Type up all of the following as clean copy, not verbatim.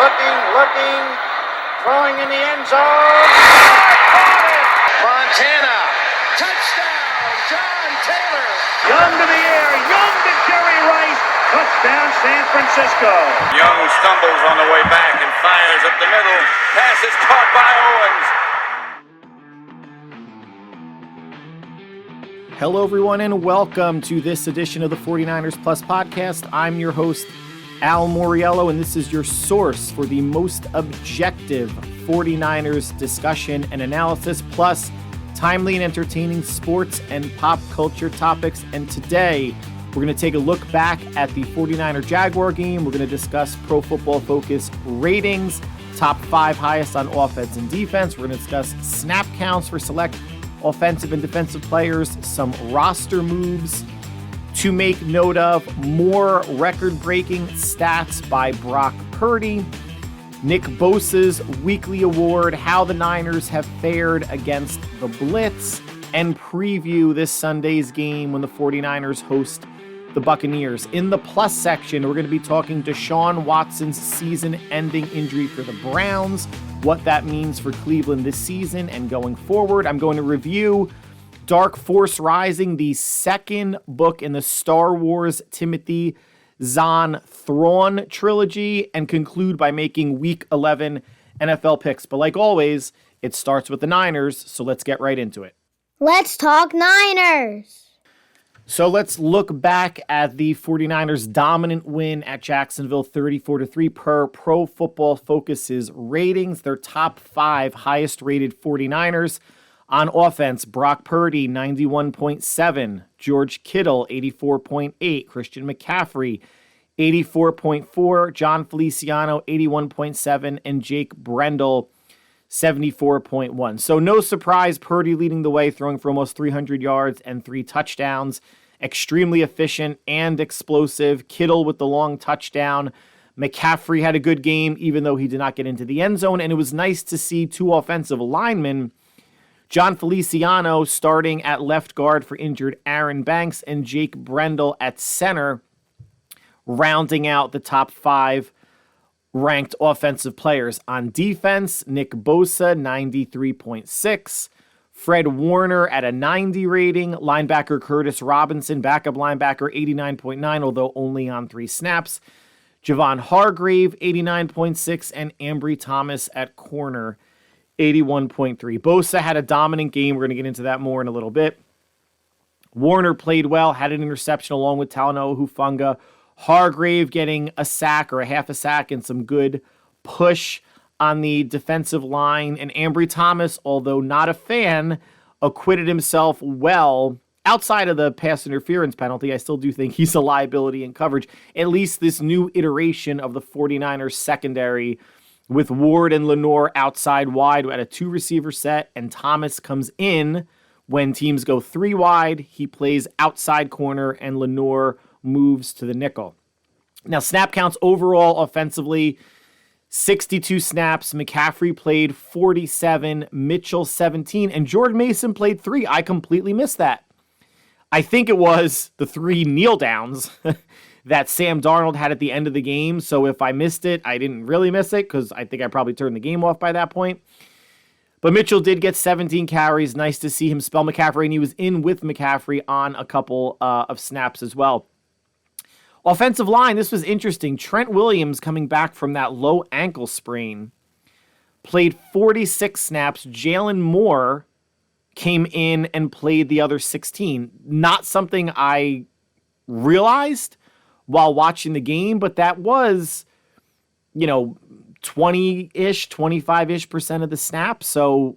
looking, throwing in the end zone. Montana, touchdown, John Taylor. Young to the air, Young to Jerry Rice, touchdown San Francisco. Young stumbles on the way back and fires up the middle. Pass is caught by Owens. Hello, everyone, and welcome to this edition of the 49ers Plus podcast. I'm your host, Al Moriello, and this is your source for the most objective 49ers discussion and analysis, plus timely and entertaining sports and pop culture topics. And today, we're going to take a look back at the 49er-Jaguar game. We're going to discuss Pro Football Focus ratings, top 5 highest on offense and defense. We're going to discuss snap counts for select offensive and defensive players, some roster moves to make note of, more record-breaking stats by Brock Purdy, Nick Bosa's weekly award, how the Niners have fared against the blitz, and preview this Sunday's game when the 49ers host the Buccaneers. In the plus section, we're going to be talking Deshaun Watson's season-ending injury for the Browns, what that means for Cleveland this season and going forward. I'm going to review Dark Force Rising, the second book in the Star Wars Timothy Zahn Thrawn trilogy, and conclude by making Week 11 NFL picks. But like always, it starts with the Niners, so let's get right into it. Let's talk Niners. So let's look back at the 49ers' dominant win at Jacksonville, 34-3 per Pro Football Focus's ratings. Their top 5 highest-rated 49ers. On offense, Brock Purdy, 91.7. George Kittle, 84.8. Christian McCaffrey, 84.4. John Feliciano, 81.7. And Jake Brendel, 74.1. So no surprise, Purdy leading the way, throwing for almost 300 yards and 3 touchdowns. Extremely efficient and explosive. Kittle with the long touchdown. McCaffrey had a good game, even though he did not get into the end zone. And it was nice to see 2 offensive linemen, John Feliciano starting at left guard for injured Aaron Banks, and Jake Brendel at center, rounding out the top 5 ranked offensive players. On defense, Nick Bosa, 93.6. Fred Warner at a 90 rating. Linebacker Curtis Robinson, backup linebacker, 89.9, although only on 3 snaps. Javon Hargrave, 89.6, and Ambry Thomas at corner, 81.3. Bosa had a dominant game. We're going to get into that more in a little bit. Warner played well, had an interception along with Talanoa Hufanga. Hargrave getting a sack or a half a sack and some good push on the defensive line. And Ambry Thomas, although not a fan, acquitted himself well. Outside of the pass interference penalty, I still do think he's a liability in coverage. At least this new iteration of the 49ers secondary with Ward and Lenore outside wide at a 2-receiver set, and Thomas comes in when teams go 3 wide. He plays outside corner, and Lenore moves to the nickel. Now, snap counts overall offensively, 62 snaps. McCaffrey played 47, Mitchell 17, and Jordan Mason played 3. I completely missed that. I think it was the 3 kneel downs that Sam Darnold had at the end of the game. So if I missed it, I didn't really miss it because I think I probably turned the game off by that point. But Mitchell did get 17 carries. Nice to see him spell McCaffrey, and he was in with McCaffrey on a couple of snaps as well. Offensive line, this was interesting. Trent Williams, coming back from that low ankle sprain, played 46 snaps. Jalen Moore came in and played the other 16. Not something I realized while watching the game, but that was, 20-ish, 25-ish% of the snaps. So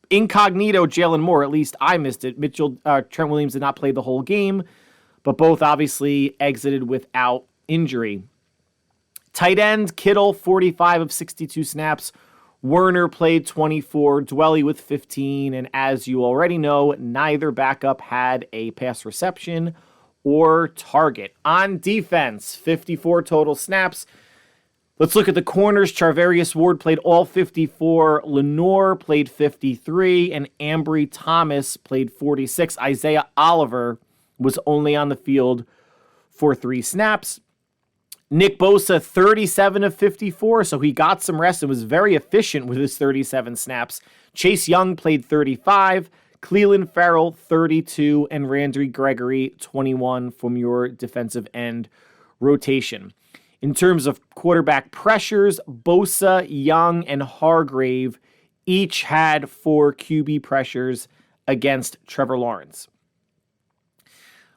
incognito Jalen Moore, at least I missed it. Trent Williams did not play the whole game, but both obviously exited without injury. Tight end, Kittle, 45 of 62 snaps. Werner played 24, Dwelly with 15, and as you already know, neither backup had a pass reception or target. On defense, 54 total snaps. Let's look at the corners. Charvarius Ward played all 54. Lenore played 53. And Ambry Thomas played 46. Isaiah Oliver was only on the field for 3 snaps. Nick Bosa, 37 of 54, so he got some rest and was very efficient with his 37 snaps. Chase Young played 35, Cleveland Farrell, 32, and Randy Gregory, 21 from your defensive end rotation. In terms of quarterback pressures, Bosa, Young, and Hargrave each had 4 QB pressures against Trevor Lawrence.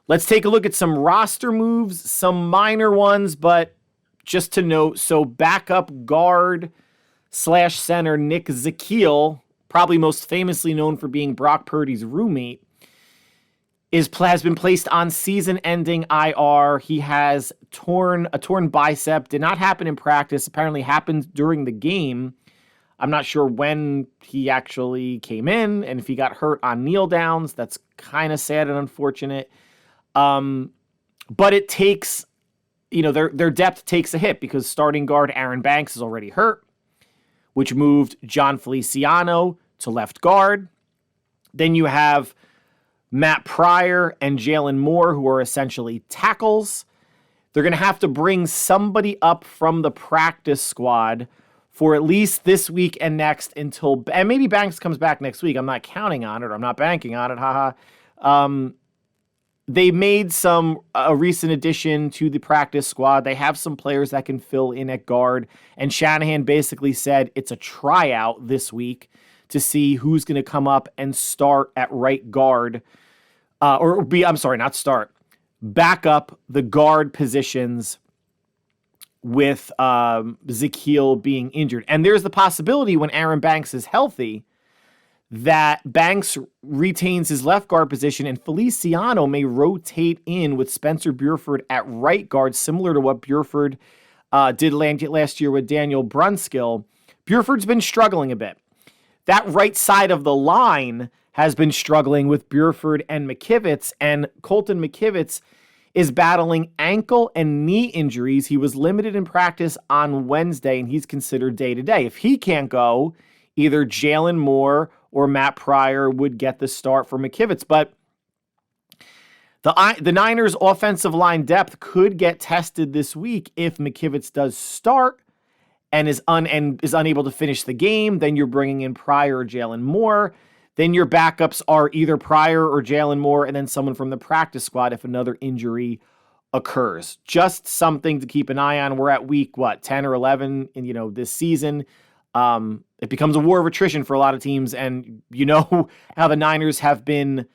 Let's take a look at some roster moves, some minor ones, but just to note, so backup guard / center Nick Zakiel, probably most famously known for being Brock Purdy's roommate, has been placed on season-ending IR. He has a torn bicep. Did not happen in practice. Apparently happened during the game. I'm not sure when he actually came in and if he got hurt on kneel downs. That's kind of sad and unfortunate. But it takes, their depth takes a hit because starting guard Aaron Banks is already hurt, which moved John Feliciano to left guard. Then you have Matt Pryor and Jalen Moore, who are essentially tackles. They're going to have to bring somebody up from the practice squad for at least this week and next and maybe Banks comes back next week. I'm not counting on it, or I'm not banking on it. Haha. They made a recent addition to the practice squad. They have some players that can fill in at guard. And Shanahan basically said it's a tryout this week to see who's going to come up and start at right guard. Back up the guard positions with Zakiel being injured. And there's the possibility when Aaron Banks is healthy that Banks retains his left guard position and Feliciano may rotate in with Spencer Burford at right guard, similar to what Burford did last year with Daniel Brunskill. Burford's been struggling a bit. That right side of the line has been struggling with Burford and McKivitz, and Colton McKivitz is battling ankle and knee injuries. He was limited in practice on Wednesday, and he's considered day-to-day. If he can't go, either Jalen Moore or Matt Pryor would get the start for McKivitz. But the Niners' offensive line depth could get tested this week if McKivitz does start and is unable to finish the game. Then you're bringing in Pryor or Jalen Moore. Then your backups are either Pryor or Jalen Moore, and then someone from the practice squad if another injury occurs. Just something to keep an eye on. We're at week 10 or 11 in this season. It becomes a war of attrition for a lot of teams, and you know how the Niners have been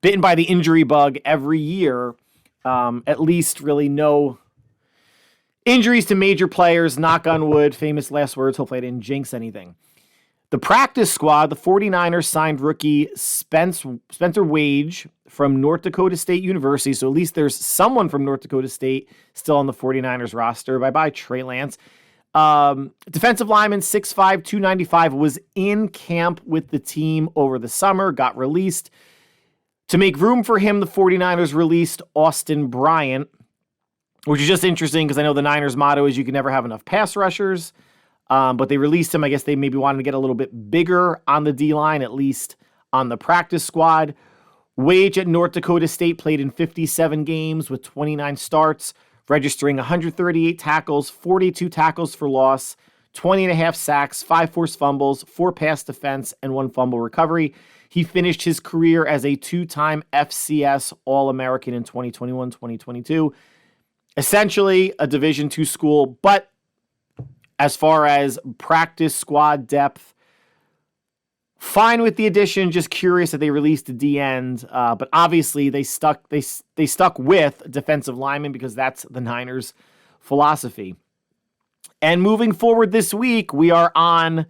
bitten by the injury bug every year. At least really no injuries to major players, knock on wood, famous last words. Hopefully I didn't jinx anything. The practice squad, the 49ers signed rookie Spencer Wage from North Dakota State University, so at least there's someone from North Dakota State still on the 49ers roster. Bye-bye, Trey Lance. Defensive lineman 6'5", 295 was in camp with the team over the summer, got released. To make room for him, the 49ers released Austin Bryant, which is just interesting because I know the Niners' motto is you can never have enough pass rushers. But they released him. I guess they maybe wanted to get a little bit bigger on the D-line, at least on the practice squad. Wage at North Dakota State played in 57 games with 29 starts, registering 138 tackles, 42 tackles for loss, 20.5 sacks, 5 forced fumbles, 4 pass defense, and 1 fumble recovery. He finished his career as a 2-time FCS All-American in 2021-2022. Essentially a Division II school, but as far as practice squad depth, fine with the addition. Just curious that they released the D end, but obviously they stuck with defensive linemen because that's the Niners' philosophy. And moving forward this week, we are on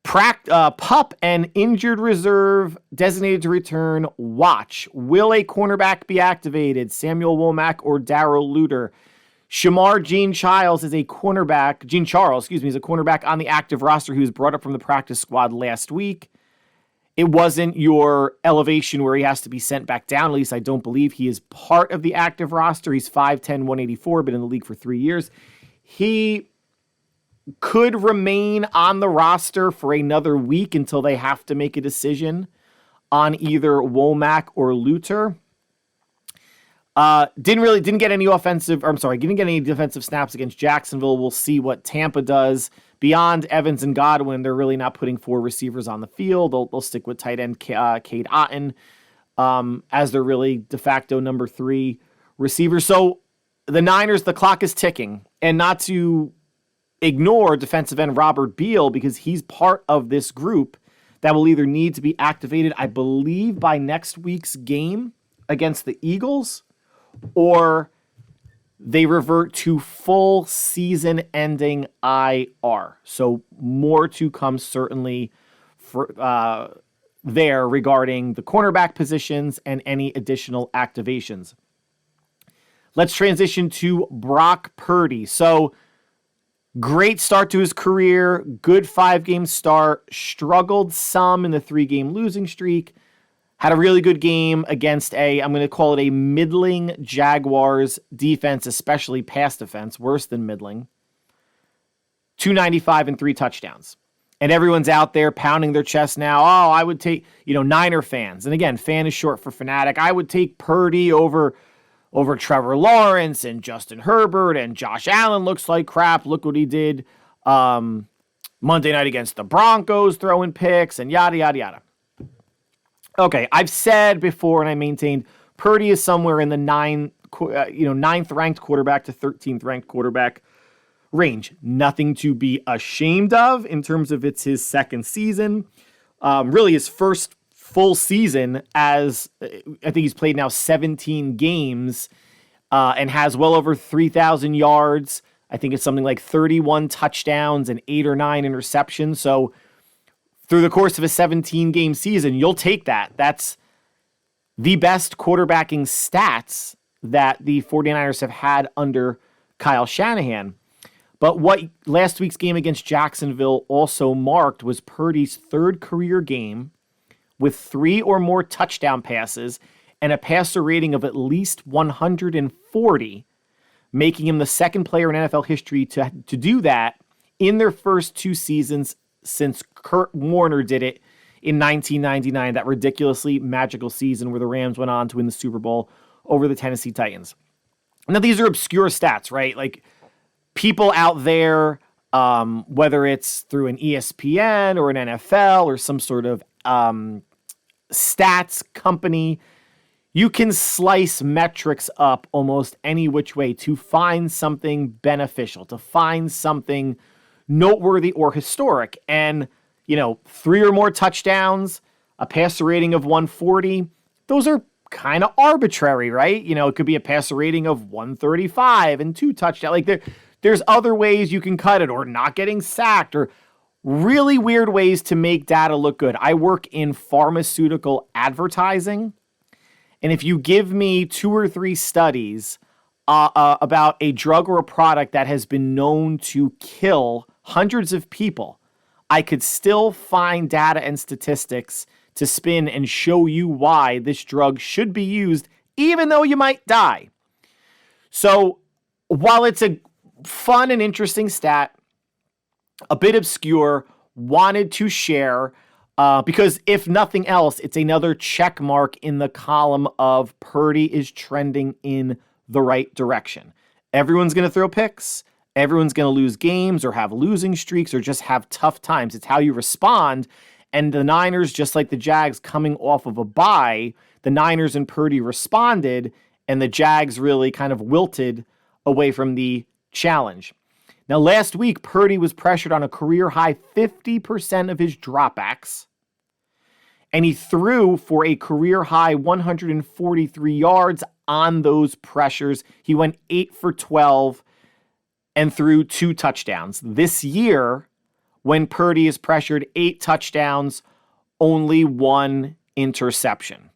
PUP and injured reserve designated to return watch. Will a cornerback be activated? Samuel Womack or Darrell Luter? Shamar Jean Charles is a cornerback on the active roster who was brought up from the practice squad last week. It wasn't your elevation where he has to be sent back down. At least I don't believe he is part of the active roster. He's 5'10", 184, been in the league for 3 years. He could remain on the roster for another week until they have to make a decision on either Womack or Luter. Didn't get any defensive snaps against Jacksonville. We'll see what Tampa does. Beyond Evans and Godwin, they're really not putting 4 receivers on the field. They'll stick with tight end Cade Otton as their really de facto number 3 receiver. So the Niners, the clock is ticking, and not to ignore defensive end Robert Beal, because he's part of this group that will either need to be activated, I believe, by next week's game against the Eagles, or they revert to full season ending IR. So more to come certainly for there regarding the cornerback positions and any additional activations. Let's transition to Brock Purdy. So great start to his career, good 5-game start, struggled some in the 3-game losing streak, had a really good game against I'm going to call it a middling Jaguars defense, especially pass defense, worse than middling. 295 and 3 touchdowns. And everyone's out there pounding their chest now. Oh, I would take, Niner fans. And again, fan is short for fanatic. I would take Purdy over Trevor Lawrence and Justin Herbert, and Josh Allen looks like crap. Look what he did Monday night against the Broncos, throwing picks and yada, yada, yada. Okay, I've said before, and I maintained, Purdy is somewhere in the 9th ranked quarterback to 13th ranked quarterback range. Nothing to be ashamed of in terms of it's his second season. Really his first full season, as I think he's played now 17 games and has well over 3,000 yards. I think it's something like 31 touchdowns and 8 or 9 interceptions. So through the course of a 17-game season, you'll take that. That's the best quarterbacking stats that the 49ers have had under Kyle Shanahan. But what last week's game against Jacksonville also marked was Purdy's 3rd career game with 3 or more touchdown passes and a passer rating of at least 140, making him the 2nd player in NFL history to do that in their first 2 seasons since Kurt Warner did it in 1999, that ridiculously magical season where the Rams went on to win the Super Bowl over the Tennessee Titans. Now, these are obscure stats, right? Like, people out there, whether it's through an ESPN or an NFL or some sort of stats company, you can slice metrics up almost any which way to find something beneficial, to find something noteworthy or historic. And, 3 or more touchdowns, a passer rating of 140, those are kind of arbitrary, right? It could be a passer rating of 135 and 2 touchdowns. Like, there's other ways you can cut it, or not getting sacked, or really weird ways to make data look good. I work in pharmaceutical advertising, and if you give me 2 or 3 studies about a drug or a product that has been known to kill hundreds of people, I could still find data and statistics to spin and show you why this drug should be used, even though you might die. So while it's a fun and interesting stat, a bit obscure, wanted to share because if nothing else, it's another check mark in the column of Purdy is trending in the right direction. Everyone's going to throw picks. Everyone's going to lose games or have losing streaks or just have tough times. It's how you respond. And the Niners, just like the Jags coming off of a bye, the Niners and Purdy responded, and the Jags really kind of wilted away from the challenge. Now, last week, Purdy was pressured on a career-high 50% of his dropbacks, and he threw for a career-high 143 yards on those pressures. He went 8 for 12 and threw 2 touchdowns. This year, when Purdy is pressured, 8 touchdowns, only 1 interception.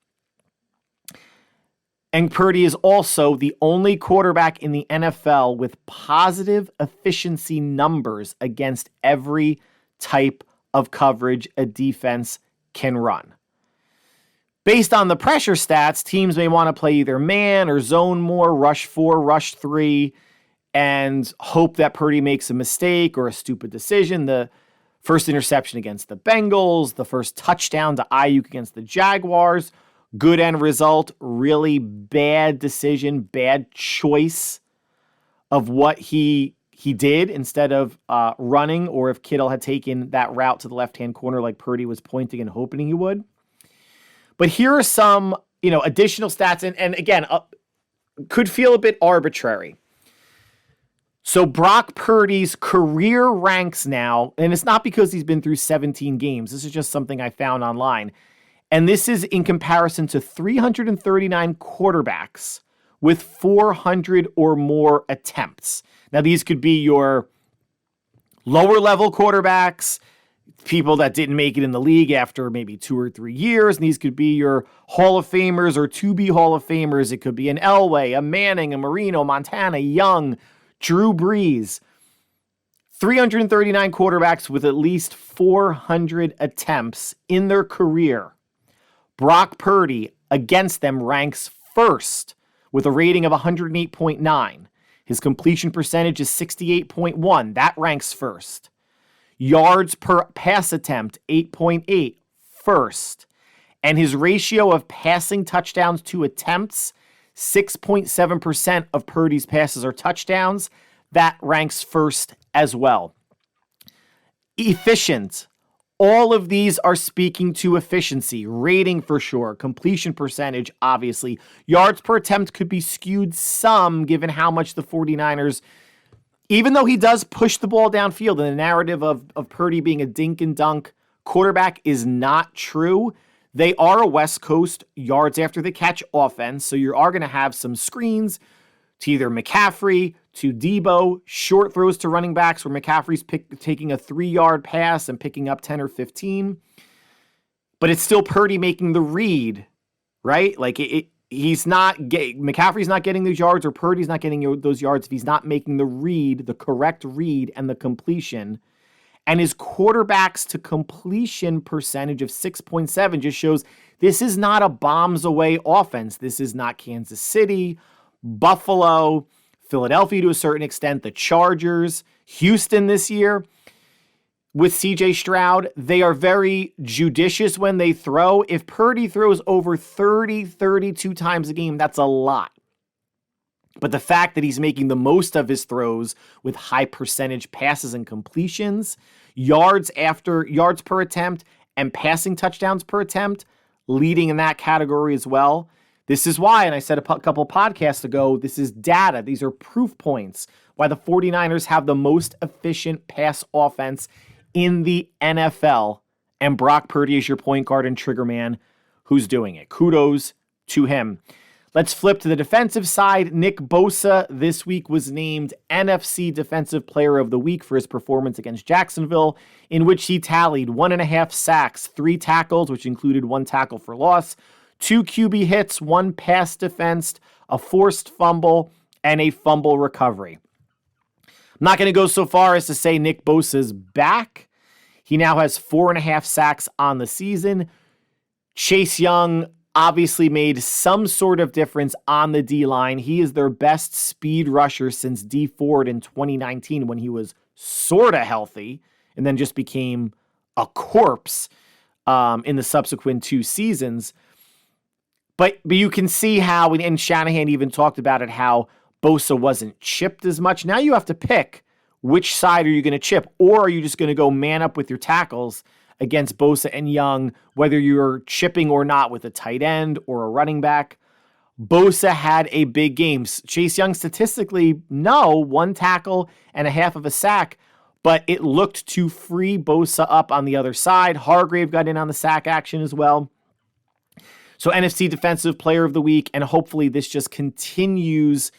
And Purdy is also the only quarterback in the NFL with positive efficiency numbers against every type of coverage a defense can run. Based on the pressure stats, teams may want to play either man or zone more, rush 4, rush 3, and hope that Purdy makes a mistake or a stupid decision. The first interception against the Bengals, the first touchdown to Ayuk against the Jaguars, good end result, really bad decision, bad choice of what he did instead of running, or if Kittle had taken that route to the left-hand corner like Purdy was pointing and hoping he would. But here are some, additional stats, and again, could feel a bit arbitrary. So Brock Purdy's career ranks now, and it's not because he's been through 17 games. This is just something I found online. And this is in comparison to 339 quarterbacks with 400 or more attempts. Now, these could be your lower level quarterbacks, people that didn't make it in the league after maybe 2 or 3 years. And these could be your Hall of Famers or to-be Hall of Famers. It could be an Elway, a Manning, a Marino, Montana, Young, Drew Brees. 339 quarterbacks with at least 400 attempts in their career. Brock Purdy against them ranks first with a rating of 108.9. His completion percentage is 68.1. That ranks first. Yards per pass attempt, 8.8, first. And his ratio of passing touchdowns to attempts, 6.7% of Purdy's passes are touchdowns. That ranks first as well. Efficient. All of these are speaking to efficiency. Rating for sure. Completion percentage, obviously. Yards per attempt could be skewed some given how much the 49ers, even though he does push the ball downfield, and the narrative of Purdy being a dink and dunk quarterback is not true. They are a West Coast yards after the catch offense, so you are going to have some screens to either McCaffrey, to Debo, short throws to running backs where McCaffrey's taking a 3-yard pass and picking up 10 or 15. But it's still Purdy making the read, right? Like McCaffrey's not getting those yards, or Purdy's not getting those yards if he's not making the read, the correct read and the completion. And his quarterbacks to completion percentage of 6.7 just shows this is not a bombs away offense. This is not Kansas City, Buffalo, Philadelphia to a certain extent, the Chargers, Houston this year. With CJ Stroud, they are very judicious when they throw. If Purdy throws over 32 times a game, that's a lot. But the fact that he's making the most of his throws with high percentage passes and completions, yards per attempt, and passing touchdowns per attempt, leading in that category as well. This is why, and I said a couple podcasts ago, this is data. These are proof points why the 49ers have the most efficient pass offense in the NFL. And Brock Purdy is your point guard and trigger man who's doing it. Kudos to him. Let's flip to the defensive side. Nick Bosa this week was named NFC Defensive Player of the Week for his performance against Jacksonville, in which he tallied 1.5 sacks, 3 tackles, which included 1 tackle for loss, 2 QB hits, 1 pass defensed, a forced fumble, and a fumble recovery. I'm not going to go so far as to say Nick Bosa's back. He now has 4.5 sacks on the season. Chase Young obviously made some sort of difference on the D-line. He is their best speed rusher since D Ford in 2019 when he was sort of healthy and then just became a corpse in the subsequent 2 seasons. But you can see how, and Shanahan even talked about it, how Bosa wasn't chipped as much. Now you have to pick which side are you going to chip, or are you just going to go man up with your tackles against Bosa and Young, whether you're chipping or not with a tight end or a running back. Bosa had a big game. Chase Young statistically, no, 1 tackle and a half of a sack, but it looked to free Bosa up on the other side. Hargrave got in on the sack action as well. So NFC Defensive Player of the Week, and hopefully this just continues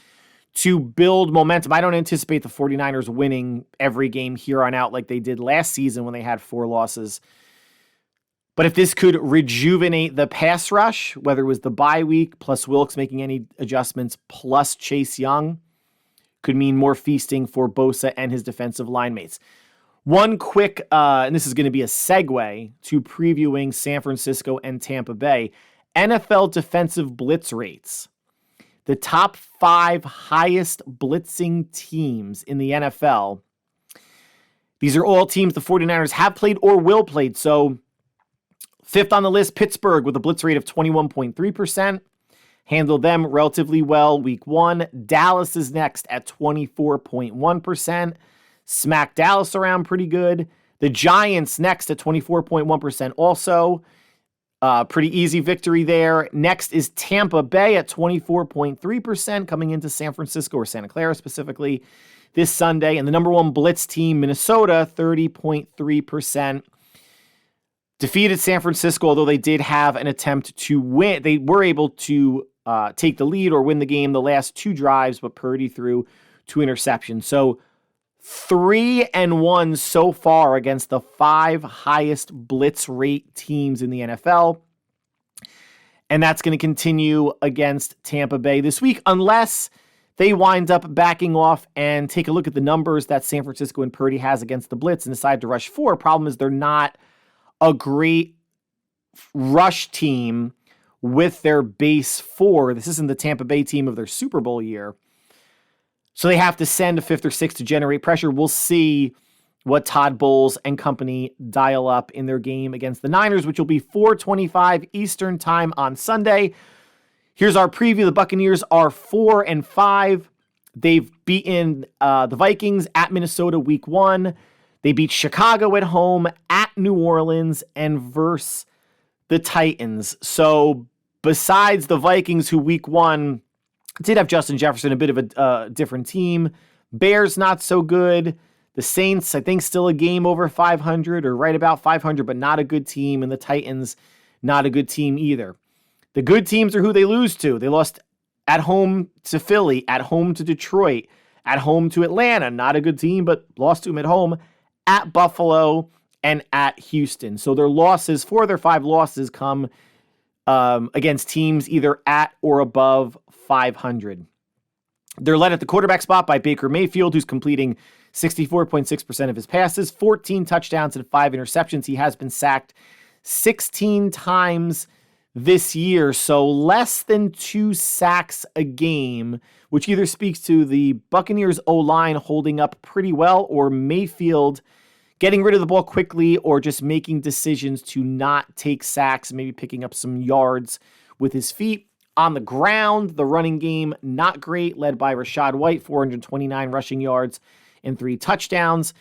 to build momentum. I don't anticipate the 49ers winning every game here on out like they did last season when they had 4 losses. But if this could rejuvenate the pass rush, whether it was the bye week plus Wilkes making any adjustments plus Chase Young, could mean more feasting for Bosa and his defensive line mates. One quick, and this is going to be a segue to previewing San Francisco and Tampa Bay, NFL defensive blitz rates. The top 5 highest blitzing teams in the NFL. These are all teams the 49ers have played or will play. So Fifth on the list, Pittsburgh with a blitz rate of 21.3%. Handled them relatively well week 1. Dallas is next at 24.1%. Smacked Dallas around pretty good. The Giants next at 24.1% also. Pretty easy victory there. Next is Tampa Bay at 24.3% coming into San Francisco or Santa Clara specifically this Sunday. And the number 1 blitz team, Minnesota, 30.3%. Defeated San Francisco, although they did have an attempt to win. They were able to take the lead or win the game the last 2 drives, but Purdy threw 2 interceptions. So 3-1 so far against the 5 highest blitz rate teams in the NFL. And that's going to continue against Tampa Bay this week, unless they wind up backing off and take a look at the numbers that San Francisco and Purdy has against the blitz and decide to rush 4. Problem is they're not a great rush team with their base 4. This isn't the Tampa Bay team of their Super Bowl year. So they have to send a 5th or 6th to generate pressure. We'll see what Todd Bowles and company dial up in their game against the Niners, which will be 4:25 Eastern time on Sunday. Here's our preview. The Buccaneers are 4-5. They've beaten the Vikings at Minnesota week 1. They beat Chicago at home, at New Orleans, and versus the Titans. So besides the Vikings, who week 1 did have Justin Jefferson, a bit of a different team. Bears not so good. The Saints, I think, still a game over 500 or right about 500, but not a good team. And the Titans, not a good team either. The good teams are who they lose to. They lost at home to Philly, at home to Detroit, at home to Atlanta. Not a good team, but lost to them at home, at Buffalo, and at Houston. So their losses, 4 of their 5 losses come against teams either at or above 500. They're led at the quarterback spot by Baker Mayfield, who's completing 64.6% of his passes, 14 touchdowns and 5 interceptions. He has been sacked 16 times this year, so less than 2 sacks a game, which either speaks to the Buccaneers O-line holding up pretty well or Mayfield getting rid of the ball quickly or just making decisions to not take sacks, maybe picking up some yards with his feet. On the ground, the running game, not great, led by Rachaad White, 429 rushing yards and 3 touchdowns.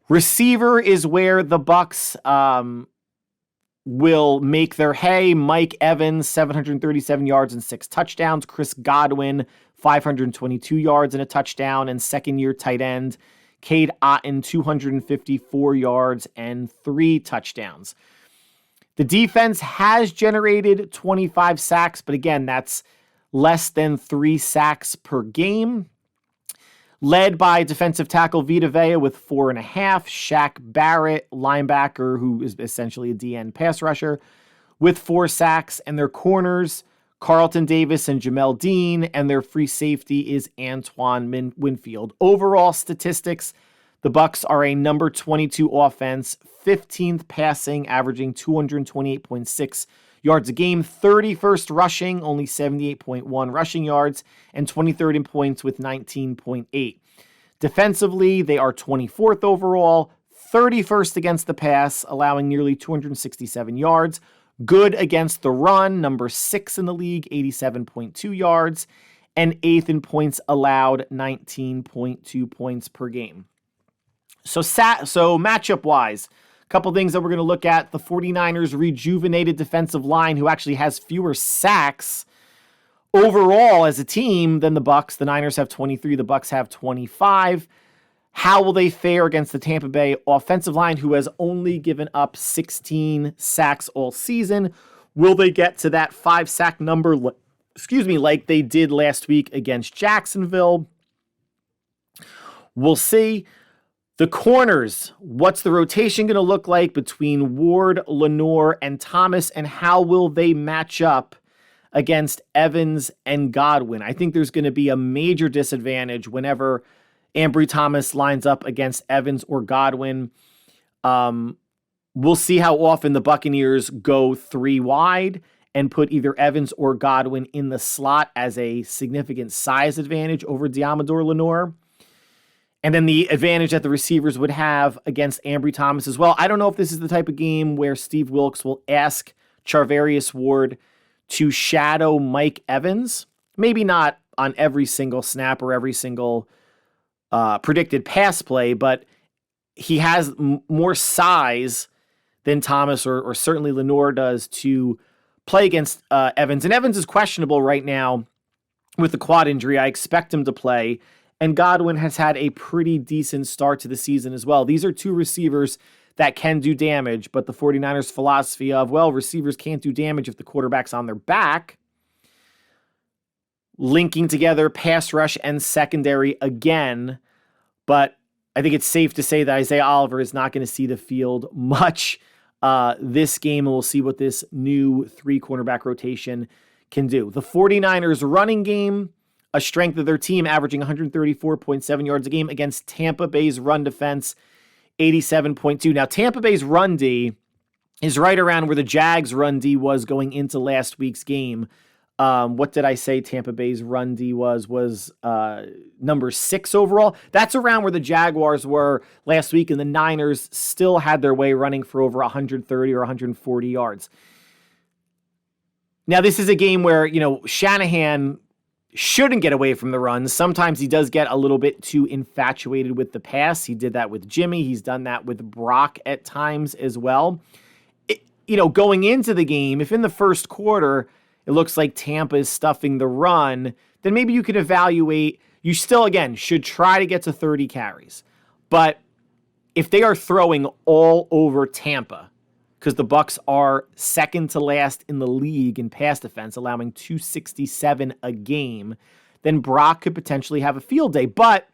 Receiver is where the Bucs will make their hay. Mike Evans, 737 yards and 6 touchdowns. Chris Godwin, 522 yards and a touchdown. And second-year tight end, Cade Otton, 254 yards and 3 touchdowns. The defense has generated 25 sacks, but again, that's less than 3 sacks per game. Led by defensive tackle Vita Vea with 4.5. Shaq Barrett, linebacker, who is essentially a DN pass rusher, with 4 sacks. And their corners, Carlton Davis and Jamel Dean, and their free safety is Antoine Winfield. Overall statistics, the Bucs are a number 22 offense, 15th passing, averaging 228.6 yards a game, 31st rushing, only 78.1 rushing yards, and 23rd in points with 19.8. Defensively, they are 24th overall, 31st against the pass, allowing nearly 267 yards. Good against the run, number 6 in the league, 87.2 yards, and 8th in points allowed, 19.2 points per game. So matchup-wise, a couple things that we're going to look at. The 49ers' rejuvenated defensive line, who actually has fewer sacks overall as a team than the Bucs. The Niners have 23, the Bucs have 25. How will they fare against the Tampa Bay offensive line, who has only given up 16 sacks all season? Will they get to that 5-sack number, like they did last week against Jacksonville? We'll see. The corners, what's the rotation going to look like between Ward, Lenore, and Thomas, and how will they match up against Evans and Godwin? I think there's going to be a major disadvantage whenever Ambry Thomas lines up against Evans or Godwin. We'll see how often the Buccaneers go 3 wide and put either Evans or Godwin in the slot as a significant size advantage over Deommodore Lenoir. And then the advantage that the receivers would have against Ambry Thomas as well. I don't know if this is the type of game where Steve Wilks will ask Charvarius Ward to shadow Mike Evans. Maybe not on every single snap or every single predicted pass play, but he has more size than Thomas or certainly Lenore does to play against Evans. And Evans is questionable right now with the quad injury. I expect him to play. And Godwin has had a pretty decent start to the season as well. These are two receivers that can do damage, but the 49ers philosophy of, well, receivers can't do damage if the quarterback's on their back, linking together pass rush and secondary again. But I think it's safe to say that Isaiah Oliver is not going to see the field much this game, and we'll see what this new 3-cornerback rotation can do. The 49ers running game, a strength of their team, averaging 134.7 yards a game against Tampa Bay's run defense, 87.2. Now, Tampa Bay's run D is right around where the Jags run D was going into last week's game. What did I say Tampa Bay's run D was number 6 overall? That's around where the Jaguars were last week, and the Niners still had their way running for over 130 or 140 yards. Now, this is a game where, Shanahan shouldn't get away from the run. Sometimes he does get a little bit too infatuated with the pass. He did that with Jimmy. He's done that with Brock at times as well. Going into the game, if in the first quarter it looks like Tampa is stuffing the run, then maybe you could evaluate. You still, again, should try to get to 30 carries. But if they are throwing all over Tampa, because the Bucs are second to last in the league in pass defense, allowing 267 a game, then Brock could potentially have a field day. But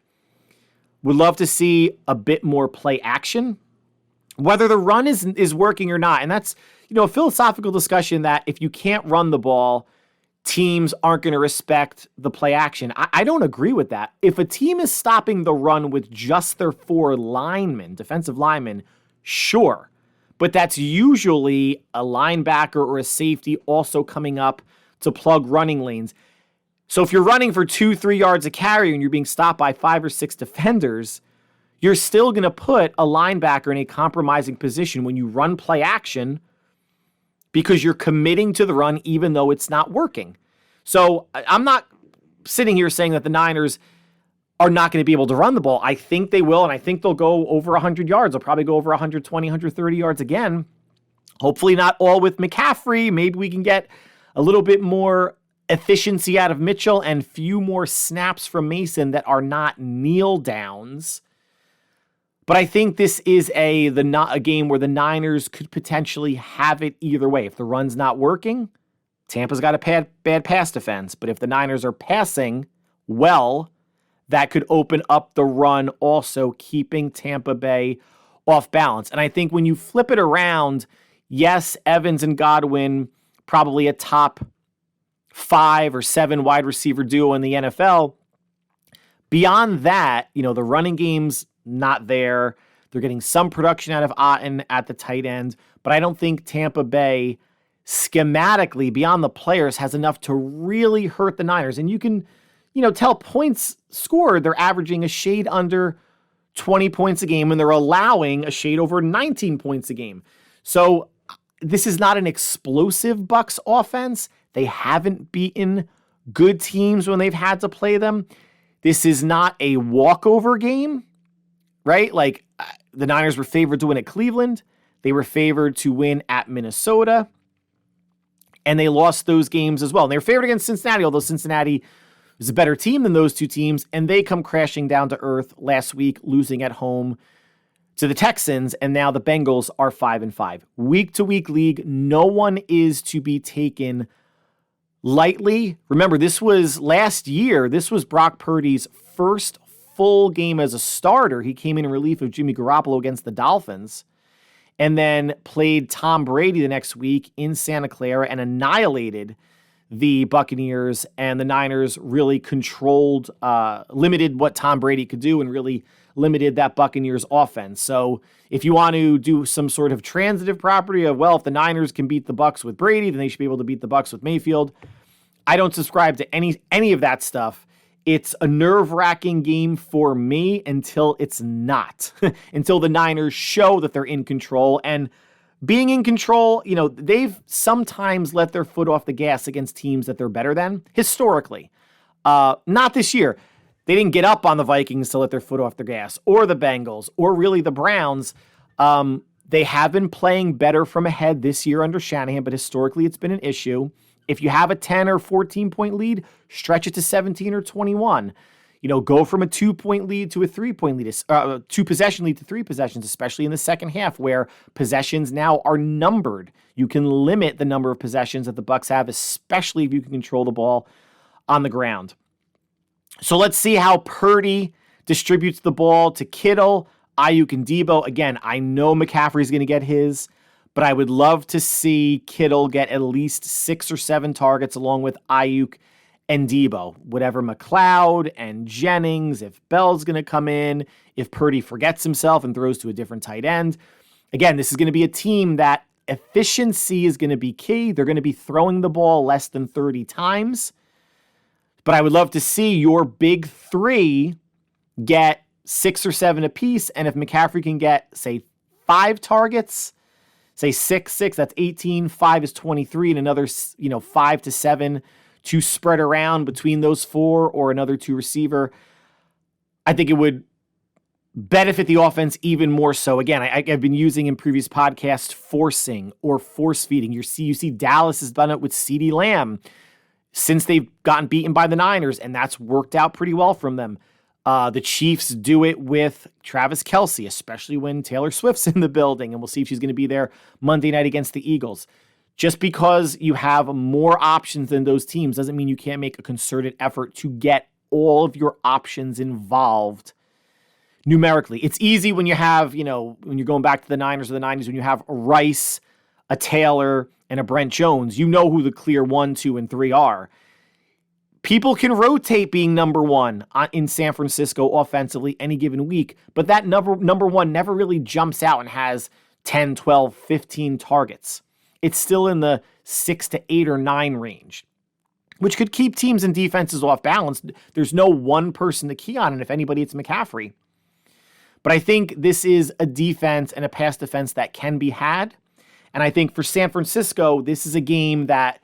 would love to see a bit more play action, whether the run is working or not. And that's, a philosophical discussion that if you can't run the ball, teams aren't going to respect the play action. I don't agree with that. If a team is stopping the run with just their 4 linemen, defensive linemen, sure. But that's usually a linebacker or a safety also coming up to plug running lanes. So if you're running for 2-3 yards a carry and you're being stopped by 5 or 6 defenders, you're still going to put a linebacker in a compromising position when you run play action because you're committing to the run even though it's not working. So I'm not sitting here saying that the Niners are not going to be able to run the ball. I think they will, and I think they'll go over 100 yards. They'll probably go over 120, 130 yards again. Hopefully not all with McCaffrey. Maybe we can get a little bit more efficiency out of Mitchell and few more snaps from Mason that are not kneel downs. But I think this is a game where the Niners could potentially have it either way. If the run's not working, Tampa's got a bad pass defense. But if the Niners are passing well, that could open up the run, also keeping Tampa Bay off balance. And I think when you flip it around, yes, Evans and Godwin, probably a top 5 or 7 wide receiver duo in the NFL. Beyond that, the running game's not there. They're getting some production out of Otten at the tight end, but I don't think Tampa Bay schematically, beyond the players, has enough to really hurt the Niners. And you can, tell points scored, they're averaging a shade under 20 points a game, and they're allowing a shade over 19 points a game. So this is not an explosive Bucs offense. They haven't beaten good teams when they've had to play them. This is not a walkover game, right? Like the Niners were favored to win at Cleveland. They were favored to win at Minnesota. And they lost those games as well. And they were favored against Cincinnati, although Cincinnati is a better team than those two teams. And they come crashing down to earth last week, losing at home to the Texans. And now the Bengals are 5-5. Week-to-week league, no one is to be taken lightly. Remember, this was last year. This was Brock Purdy's first full game as a starter. He came in relief of Jimmy Garoppolo against the Dolphins and then played Tom Brady the next week in Santa Clara and annihilated the Buccaneers, and the Niners really controlled, limited what Tom Brady could do and really limited that Buccaneers offense. So if you want to do some sort of transitive property of, well, if the Niners can beat the Bucs with Brady, then they should be able to beat the Bucs with Mayfield. I don't subscribe to any of that stuff. It's a nerve-wracking game for me until it's not. Until the Niners show that they're in control. And being in control, they've sometimes let their foot off the gas against teams that they're better than, historically. Not this year. They didn't get up on the Vikings to let their foot off the gas, or the Bengals, or really the Browns. They have been playing better from ahead this year under Shanahan, but historically it's been an issue. If you have a 10 or 14-point lead, stretch it to 17 or 21. Go from a 2-point lead to a 3-point lead, 2-possession lead to 3 possessions, especially in the second half where possessions now are numbered. You can limit the number of possessions that the Bucs have, especially if you can control the ball on the ground. So let's see how Purdy distributes the ball to Kittle, Ayuk, and Debo. Again, I know McCaffrey's going to get his, but I would love to see Kittle get at least 6 or 7 targets along with Ayuk and Debo. Whatever McLeod and Jennings, if Bell's going to come in, if Purdy forgets himself and throws to a different tight end. Again, this is going to be a team that efficiency is going to be key. They're going to be throwing the ball less than 30 times. But I would love to see your big 3 get 6 or 7 apiece. And if McCaffrey can get, say, 5 targets, say 6, that's 18, 5 is 23, and another, 5 to 7 to spread around between those 4 or another 2 receiver, I think it would benefit the offense even more so. Again, I've been using in previous podcasts forcing or force feeding. You see Dallas has done it with CeeDee Lamb since they've gotten beaten by the Niners, and that's worked out pretty well from them. The Chiefs do it with Travis Kelce, especially when Taylor Swift's in the building, and we'll see if she's going to be there Monday night against the Eagles. Just because you have more options than those teams doesn't mean you can't make a concerted effort to get all of your options involved numerically. It's easy when you have, when you're going back to the Niners or the 90s, when you have a Rice, a Taylor, and a Brent Jones, you know who the clear 1, 2, and 3 are. People can rotate being number 1 in San Francisco offensively any given week, but that number 1 never really jumps out and has 10, 12, 15 targets. It's still in the 6 to 8 or 9 range, which could keep teams and defenses off balance. There's no one person to key on, and if anybody, it's McCaffrey. But I think this is a defense and a pass defense that can be had. And I think for San Francisco, this is a game that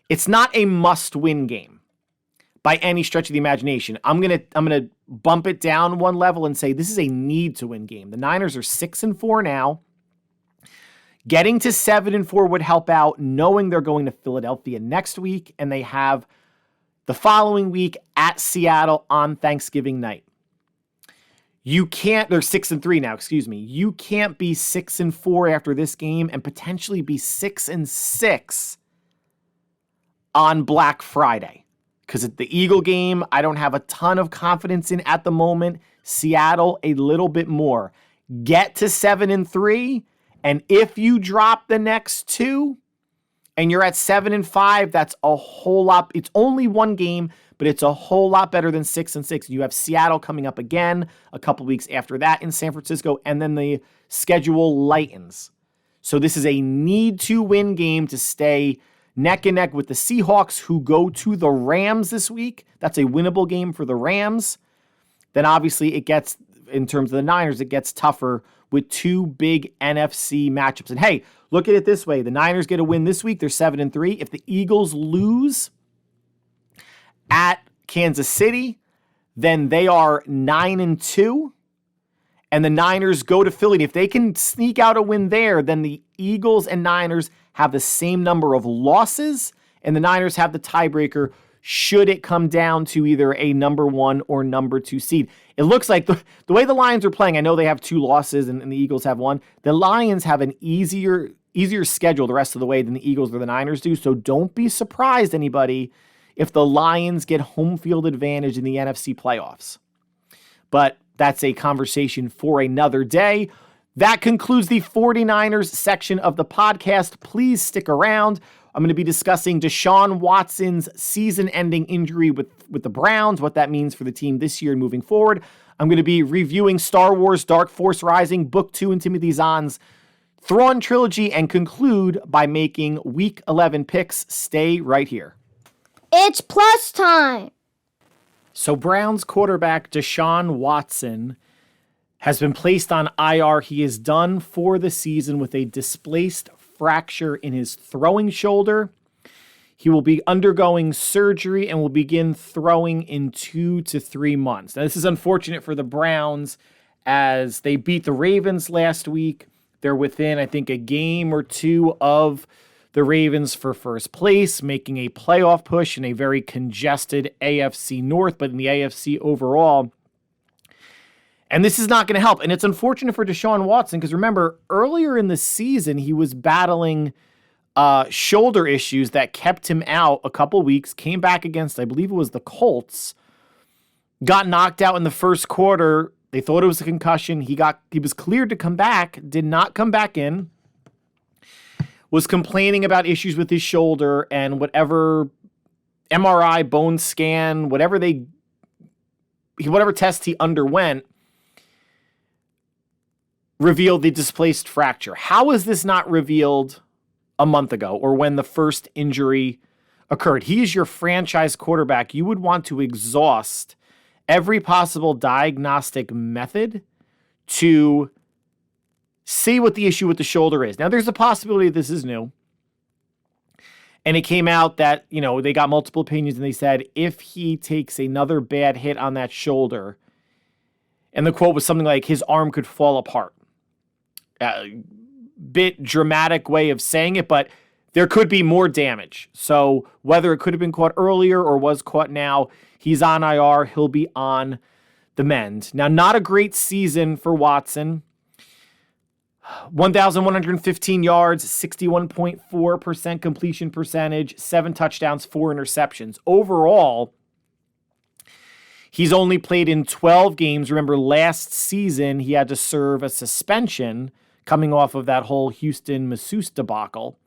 it's not a must-win game by any stretch of the imagination. I'm gonna bump it down one level and say this is a need-to-win game. The Niners are 6-4 now. Getting to 7-4 would help out, knowing they're going to Philadelphia next week, and they have the following week at Seattle on Thanksgiving night. They're 6-3 now, excuse me. You can't be 6-4 after this game and potentially be 6-6 on Black Friday. Because at the Eagle game, I don't have a ton of confidence in at the moment. Seattle, a little bit more. Get to 7-3, and if you drop the next 2 and you're at 7-5, that's a whole lot. It's only one game, but it's a whole lot better than 6-6. You have Seattle coming up again a couple weeks after that in San Francisco, and then the schedule lightens. So this is a need-to-win game to stay neck and neck with the Seahawks, who go to the Rams this week. That's a winnable game for the Rams. Then obviously it gets, in terms of the Niners, it gets tougher with 2 big NFC matchups. And hey, look at it this way. The Niners get a win this week. They're 7-3. If the Eagles lose at Kansas City, then they are 9-2. And the Niners go to Philly. If they can sneak out a win there, then the Eagles and Niners have the same number of losses, and the Niners have the tiebreaker should it come down to either a number 1 or number 2 seed. It looks like the way the Lions are playing, I know they have 2 losses and the Eagles have 1. The Lions have an easier schedule the rest of the way than the Eagles or the Niners do, so don't be surprised, anybody, if the Lions get home field advantage in the NFC playoffs. But that's a conversation for another day. That concludes the 49ers section of the podcast. Please stick around. I'm going to be discussing Deshaun Watson's season-ending injury with the Browns, what that means for the team this year and moving forward. I'm going to be reviewing Star Wars Dark Force Rising, Book 2 in Timothy Zahn's Thrawn trilogy, and conclude by making Week 11 picks. Stay right here. It's plus time. So Browns quarterback Deshaun Watson has been placed on IR. He is done for the season with a displaced fracture in his throwing shoulder. He will be undergoing surgery and will begin throwing in 2 to 3 months. Now, this is unfortunate for the Browns as they beat the Ravens last week. They're within, I think, a game or two of the Ravens for first place, making a playoff push in a very congested AFC North, but in the AFC overall. And this is not going to help. And it's unfortunate for Deshaun Watson because remember, earlier in the season, he was battling shoulder issues that kept him out a couple weeks, came back against, I believe it was the Colts, got knocked out in the first quarter. They thought it was a concussion. He was cleared to come back, did not come back in, was complaining about issues with his shoulder, and whatever MRI, bone scan, whatever test he underwent revealed the displaced fracture. How is this not revealed a month ago or when the first injury occurred? He is your franchise quarterback. You would want to exhaust every possible diagnostic method to see what the issue with the shoulder is. Now, there's a possibility this is new. And it came out that, they got multiple opinions and they said if he takes another bad hit on that shoulder, and the quote was something like his arm could fall apart. Bit dramatic way of saying it, but there could be more damage. So whether it could have been caught earlier or was caught now, he's on IR. He'll be on the mend. Now, not a great season for Watson. 1,115 yards, 61.4% completion percentage, 7 touchdowns, 4 interceptions. Overall, he's only played in 12 games. Remember, last season, he had to serve a suspension coming off of that whole Houston masseuse debacle.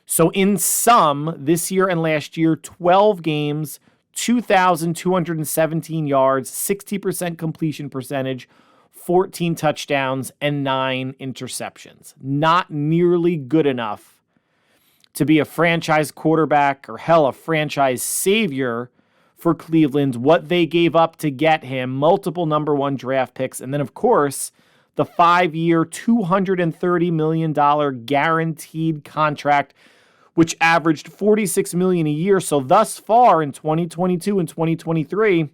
So in sum, this year and last year, 12 games, 2,217 yards, 60% completion percentage, 14 touchdowns, and 9 interceptions. Not nearly good enough to be a franchise quarterback or hell, a franchise savior for Cleveland. What they gave up to get him, multiple number 1 draft picks, and then of course, the 5-year, $230 million guaranteed contract, which averaged $46 million a year. So thus far in 2022 and 2023,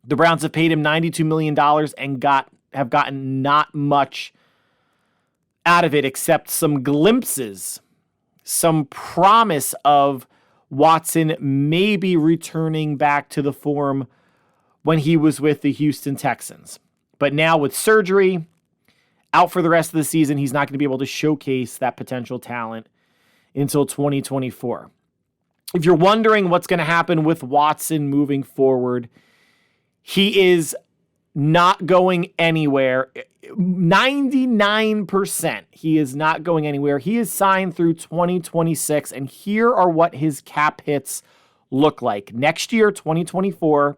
the Browns have paid him $92 million and have gotten not much out of it except some glimpses, some promise of Watson maybe returning back to the form when he was with the Houston Texans. But now with surgery, out for the rest of the season, he's not going to be able to showcase that potential talent until 2024. If you're wondering what's going to happen with Watson moving forward, he is not going anywhere. 99%, he is not going anywhere. He is signed through 2026, and here are what his cap hits look like. Next year, 2024,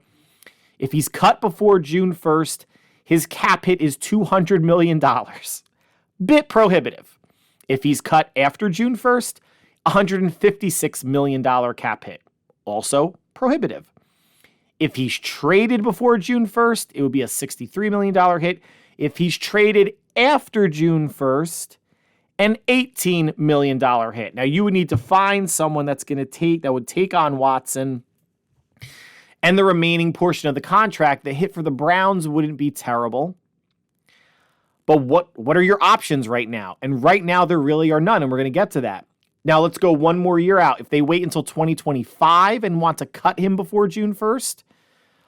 if he's cut before June 1st, his cap hit is $200 million. Bit prohibitive. If he's cut after June 1st, $156 million cap hit. Also prohibitive. If he's traded before June 1st, it would be a $63 million hit. If he's traded after June 1st, an $18 million hit. Now, you would need to find someone that would take on Watson and the remaining portion of the contract. The hit for the Browns wouldn't be terrible. But what are your options right now? And right now, there really are none, and we're going to get to that. Now, let's go one more year out. If they wait until 2025 and want to cut him before June 1st,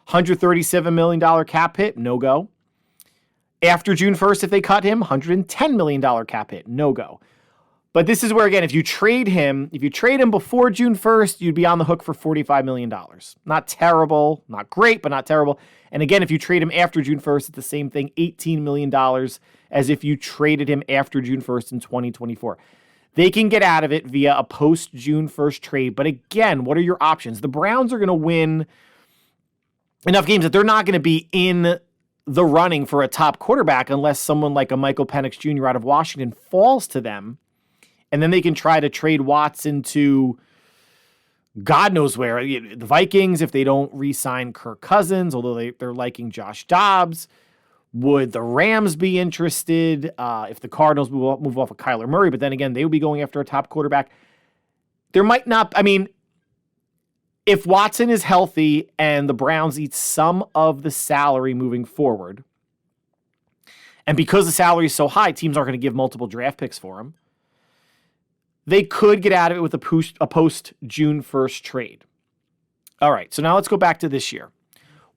$137 million cap hit, no go. After June 1st, if they cut him, $110 million cap hit, no go. But this is where, again, if you trade him before June 1st, you'd be on the hook for $45 million. Not terrible, not great, but not terrible. And again, if you trade him after June 1st, it's the same thing, $18 million as if you traded him after June 1st in 2024. They can get out of it via a post-June 1st trade. But again, what are your options? The Browns are going to win enough games that they're not going to be in the running for a top quarterback unless someone like a Michael Penix Jr. out of Washington falls to them. And then they can try to trade Watson to God knows where. The Vikings, if they don't re-sign Kirk Cousins, although they're liking Josh Dobbs, would the Rams be interested if the Cardinals move off of Kyler Murray? But then again, they would be going after a top quarterback. There might not, I mean, if Watson is healthy and the Browns eat some of the salary moving forward, and because the salary is so high, teams aren't going to give multiple draft picks for him, they could get out of it with a post-June 1st trade. All right, so now let's go back to this year.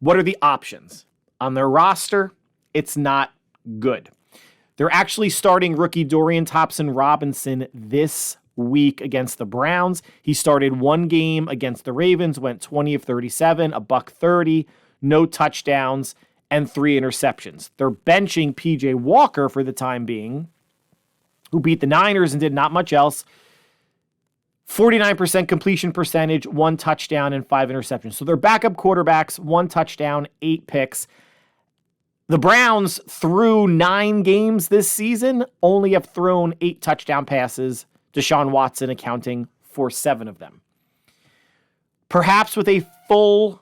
What are the options? On their roster, it's not good. They're actually starting rookie Dorian Thompson-Robinson this week against the Browns. He started one game against the Ravens, went 20 of 37, $130, no touchdowns, and 3 interceptions. They're benching PJ Walker for the time being, who beat the Niners and did not much else. 49% completion percentage, 1 touchdown, and 5 interceptions. So they're backup quarterbacks, 1 touchdown, 8 picks. The Browns, through 9 games this season, only have thrown 8 touchdown passes, Deshaun Watson accounting for 7 of them. Perhaps with a full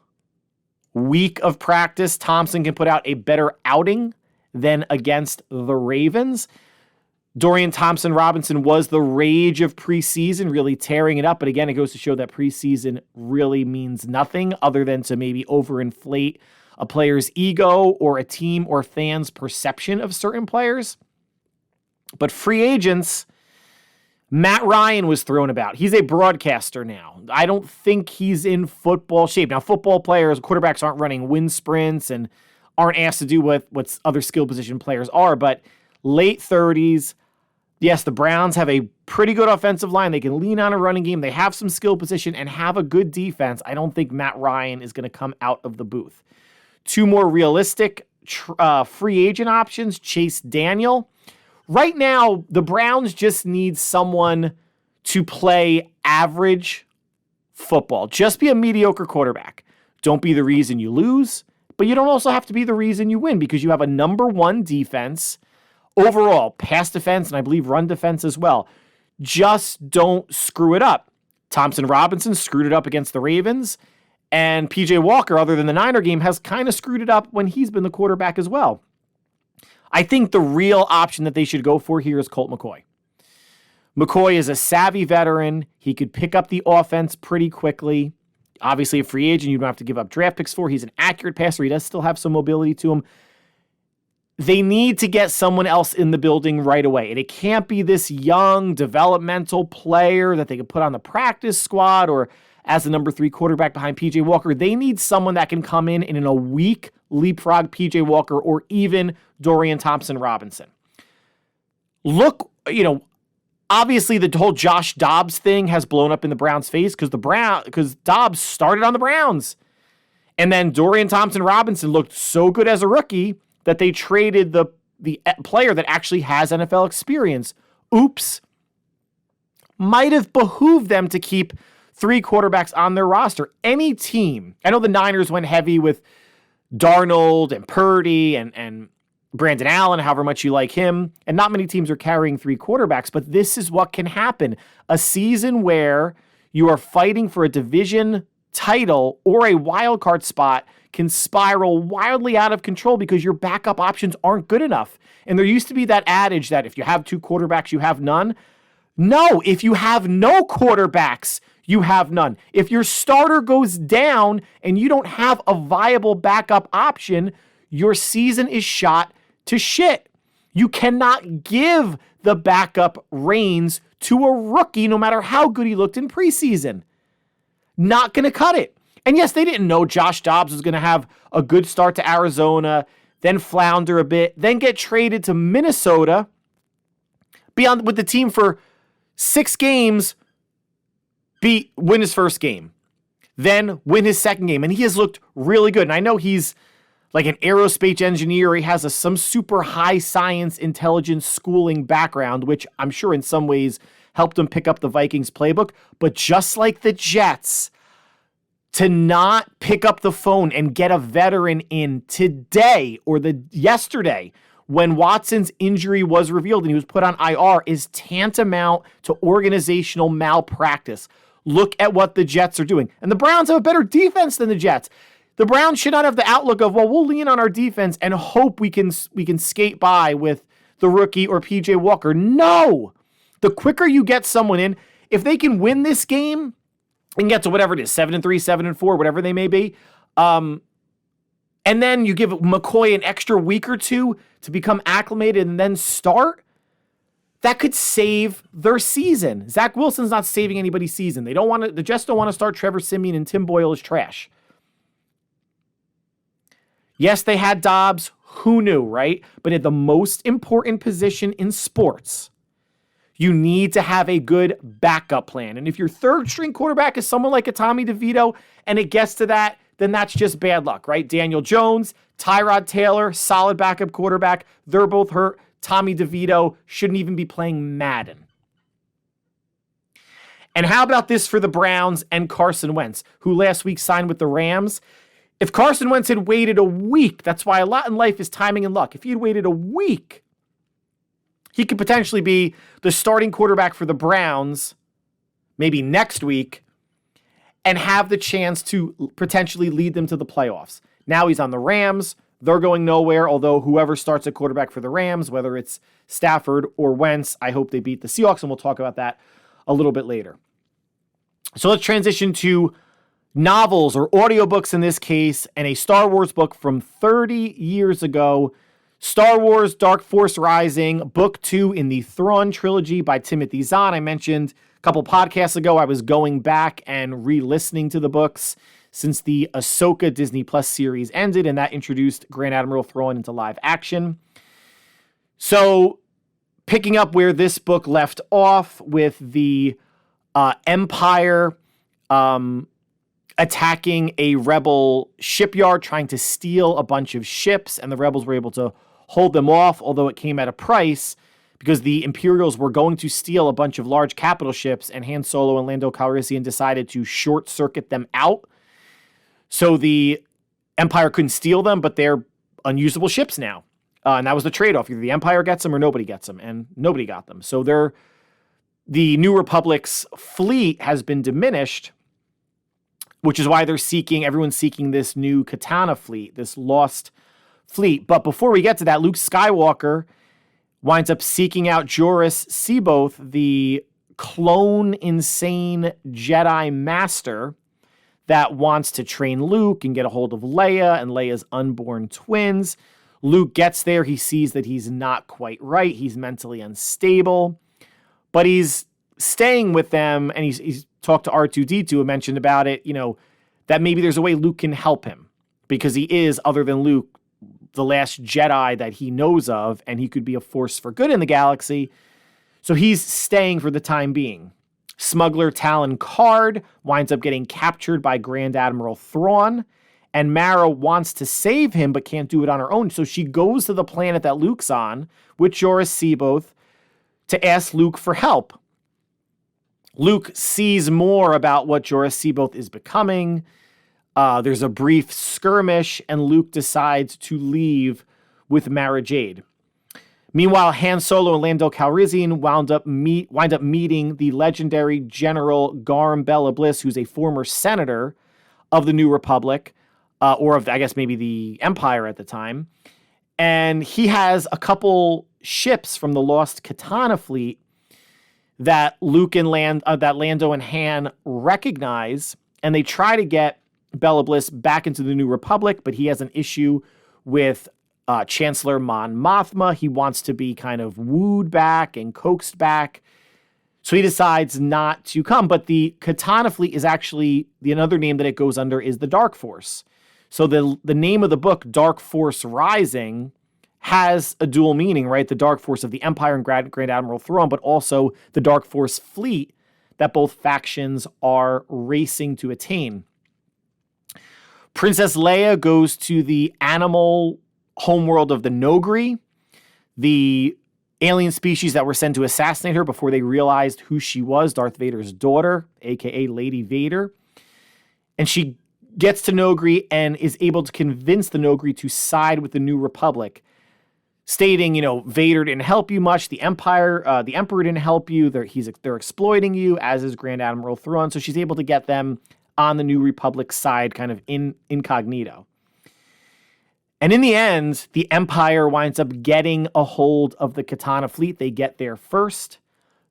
week of practice, Thompson can put out a better outing than against the Ravens. Dorian Thompson-Robinson was the rage of preseason, really tearing it up. But again, it goes to show that preseason really means nothing other than to maybe overinflate a player's ego or a team or fans' perception of certain players. But free agents, Matt Ryan was thrown about. He's a broadcaster now. I don't think he's in football shape. Now, football players, quarterbacks aren't running wind sprints and aren't asked to do what other skill position players are, but late 30s. Yes, the Browns have a pretty good offensive line. They can lean on a running game. They have some skill position and have a good defense. I don't think Matt Ryan is going to come out of the booth. 2 more realistic free agent options, Chase Daniel. Right now, the Browns just need someone to play average football. Just be a mediocre quarterback. Don't be the reason you lose, but you don't also have to be the reason you win because you have a number 1 defense. Overall, pass defense, and I believe run defense as well. Just don't screw it up. Thompson-Robinson screwed it up against the Ravens, and PJ Walker, other than the Niner game, has kind of screwed it up when he's been the quarterback as well. I think the real option that they should go for here is Colt McCoy. McCoy is a savvy veteran. He could pick up the offense pretty quickly. Obviously, a free agent you don't have to give up draft picks for. He's an accurate passer. He does still have some mobility to him. They need to get someone else in the building right away. And it can't be this young developmental player that they can put on the practice squad or as the number 3 quarterback behind PJ Walker. They need someone that can come in and in a week leapfrog PJ Walker or even Dorian Thompson-Robinson. Look, obviously the whole Josh Dobbs thing has blown up in the Browns' face because Dobbs started on the Browns. And then Dorian Thompson-Robinson looked so good as a rookie that they traded the player that actually has NFL experience. Oops. Might have behooved them to keep 3 quarterbacks on their roster. Any team, I know the Niners went heavy with Darnold and Purdy and Brandon Allen, however much you like him, and not many teams are carrying 3 quarterbacks, but this is what can happen. A season where you are fighting for a division title or a wild card spot can spiral wildly out of control because your backup options aren't good enough. And there used to be that adage that if you have 2 quarterbacks, you have none. No, if you have no quarterbacks, you have none. If your starter goes down and you don't have a viable backup option, your season is shot to shit. You cannot give the backup reins to a rookie no matter how good he looked in preseason. Not going to cut it. And yes, they didn't know Josh Dobbs was going to have a good start to Arizona, then flounder a bit, then get traded to Minnesota, be on with the team for 6 games, win his first game, then win his second game. And he has looked really good. And I know he's like an aerospace engineer. He has some super high science intelligence schooling background, which I'm sure in some ways helped him pick up the Vikings playbook. But just like the Jets, to not pick up the phone and get a veteran in today or yesterday when Watson's injury was revealed and he was put on IR is tantamount to organizational malpractice. Look at what the Jets are doing. And the Browns have a better defense than the Jets. The Browns should not have the outlook of, well, we'll lean on our defense and hope we can skate by with the rookie or PJ Walker. No! The quicker you get someone in, if they can win this game and get to whatever it is, 7-3, 7-4, whatever they may be, and then you give McCoy an extra week or two to become acclimated and then start, that could save their season. Zach Wilson's not saving anybody's season. The Jets don't want to start Trevor Siemian, and Tim Boyle is trash. Yes, they had Dobbs. Who knew, right? But at the most important position in sports, you need to have a good backup plan. And if your third string quarterback is someone like a Tommy DeVito and it gets to that, then that's just bad luck, right? Daniel Jones, Tyrod Taylor, solid backup quarterback. They're both hurt. Tommy DeVito shouldn't even be playing Madden. And how about this for the Browns and Carson Wentz, who last week signed with the Rams? If Carson Wentz had waited a week, that's why a lot in life is timing and luck. If he had waited a week, he could potentially be the starting quarterback for the Browns, maybe next week, and have the chance to potentially lead them to the playoffs. Now he's on the Rams. They're going nowhere, although whoever starts at quarterback for the Rams, whether it's Stafford or Wentz, I hope they beat the Seahawks, and we'll talk about that a little bit later. So let's transition to novels or audiobooks in this case, and a Star Wars book from 30 years ago, Star Wars Dark Force Rising, Book 2 in the Thrawn trilogy by Timothy Zahn. I mentioned a couple podcasts ago I was going back and re-listening to the books since the Ahsoka Disney Plus series ended, and that introduced Grand Admiral Thrawn into live action. So, picking up where this book left off with the Empire attacking a rebel shipyard, trying to steal a bunch of ships, and the rebels were able to hold them off, although it came at a price, because the Imperials were going to steal a bunch of large capital ships, and Han Solo and Lando Calrissian decided to short-circuit them out. So the Empire couldn't steal them, but they're unusable ships now. And that was the trade-off. Either the Empire gets them or nobody gets them, and nobody got them. So the New Republic's fleet has been diminished, which is why everyone's seeking this new Katana fleet, this lost fleet. But before we get to that, Luke Skywalker winds up seeking out Joruus C'baoth, the clone insane Jedi master that wants to train Luke and get a hold of Leia and Leia's unborn twins. Luke gets there. He sees that he's not quite right. He's mentally unstable, but he's staying with them, and he's talked to R2-D2 and mentioned about it, that maybe there's a way Luke can help him, because he is, other than Luke, the last Jedi that he knows of, and he could be a force for good in the galaxy. So he's staying for the time being. Smuggler Talon Card winds up getting captured by Grand Admiral Thrawn, and Mara wants to save him but can't do it on her own. So she goes to the planet that Luke's on with Joruus C'baoth to ask Luke for help. Luke sees more about what Joruus C'baoth is becoming. There's a brief skirmish, and Luke decides to leave with Mara Jade. Meanwhile, Han Solo and Lando Calrissian wind up meeting the legendary General Garm Bella Bliss, who's a former senator of the New Republic, or of, I guess, maybe the Empire at the time. And he has a couple ships from the lost Katana fleet that that Lando and Han recognize, and they try to get Bella Bliss back into the New Republic, but he has an issue with Chancellor Mon Mothma. He wants to be kind of wooed back and coaxed back. So he decides not to come. But the Katana fleet is actually, another name that it goes under is the Dark Force. So the name of the book, Dark Force Rising, has a dual meaning, right? The Dark Force of the Empire and Grand Admiral Thrawn, but also the Dark Force fleet that both factions are racing to attain. Princess Leia goes to the animal homeworld of the Nogri, the alien species that were sent to assassinate her before they realized who she was, Darth Vader's daughter, aka Lady Vader. And she gets to Nogri and is able to convince the Nogri to side with the New Republic, stating, Vader didn't help you much. The Emperor didn't help you. They're exploiting you, as is Grand Admiral Thrawn. So she's able to get them on the New Republic side, kind of incognito. And in the end, the Empire winds up getting a hold of the Katana fleet. They get there first.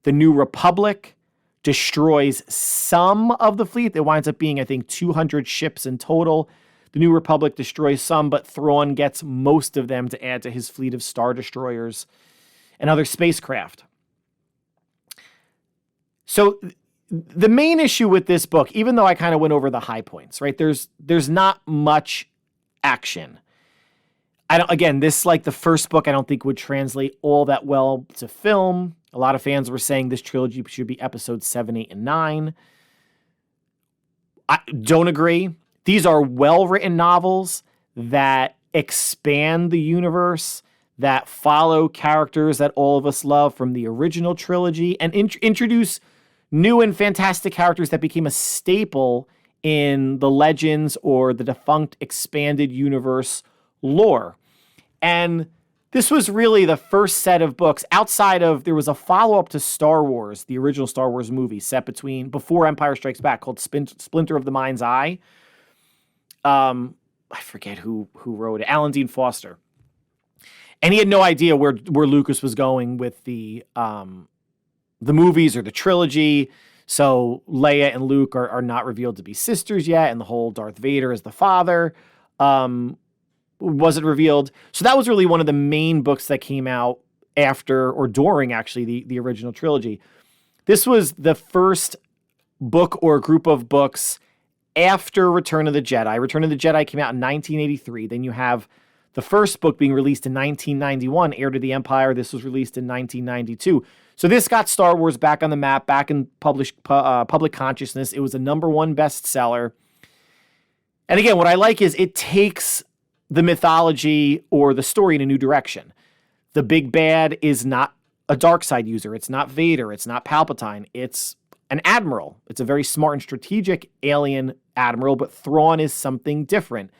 The New Republic destroys some of the fleet. There winds up being, I think, 200 ships in total. The New Republic destroys some, but Thrawn gets most of them to add to his fleet of Star Destroyers and other spacecraft. So the main issue with this book, even though I kind of went over the high points, right? There's not much action. This, like the first book, I don't think would translate all that well to film. A lot of fans were saying this trilogy should be episodes 7, 8, and 9. I don't agree. These are well-written novels that expand the universe, that follow characters that all of us love from the original trilogy, and introduce new and fantastic characters that became a staple in the Legends or the defunct expanded universe lore. And this was really the first set of books outside of, there was a follow-up to Star Wars, the original Star Wars movie set before Empire Strikes Back, called Splinter of the Mind's Eye. I forget who wrote it, Alan Dean Foster. And he had no idea where Lucas was going with the movies or the trilogy. So Leia and Luke are not revealed to be sisters yet, and the whole Darth Vader is the father wasn't revealed. So that was really one of the main books that came out after or during actually the original trilogy. This was the first book or group of books after Return of the Jedi. Return of the Jedi came out in 1983. Then you have the first book being released in 1991, Heir to the Empire. This was released in 1992. So this got Star Wars back on the map, back in public consciousness. It was a #1 bestseller. And again, what I like is it takes the mythology or the story in a new direction. The big bad is not a dark side user. It's not Vader. It's not Palpatine. It's an admiral. It's a very smart and strategic alien admiral, but Thrawn is something different.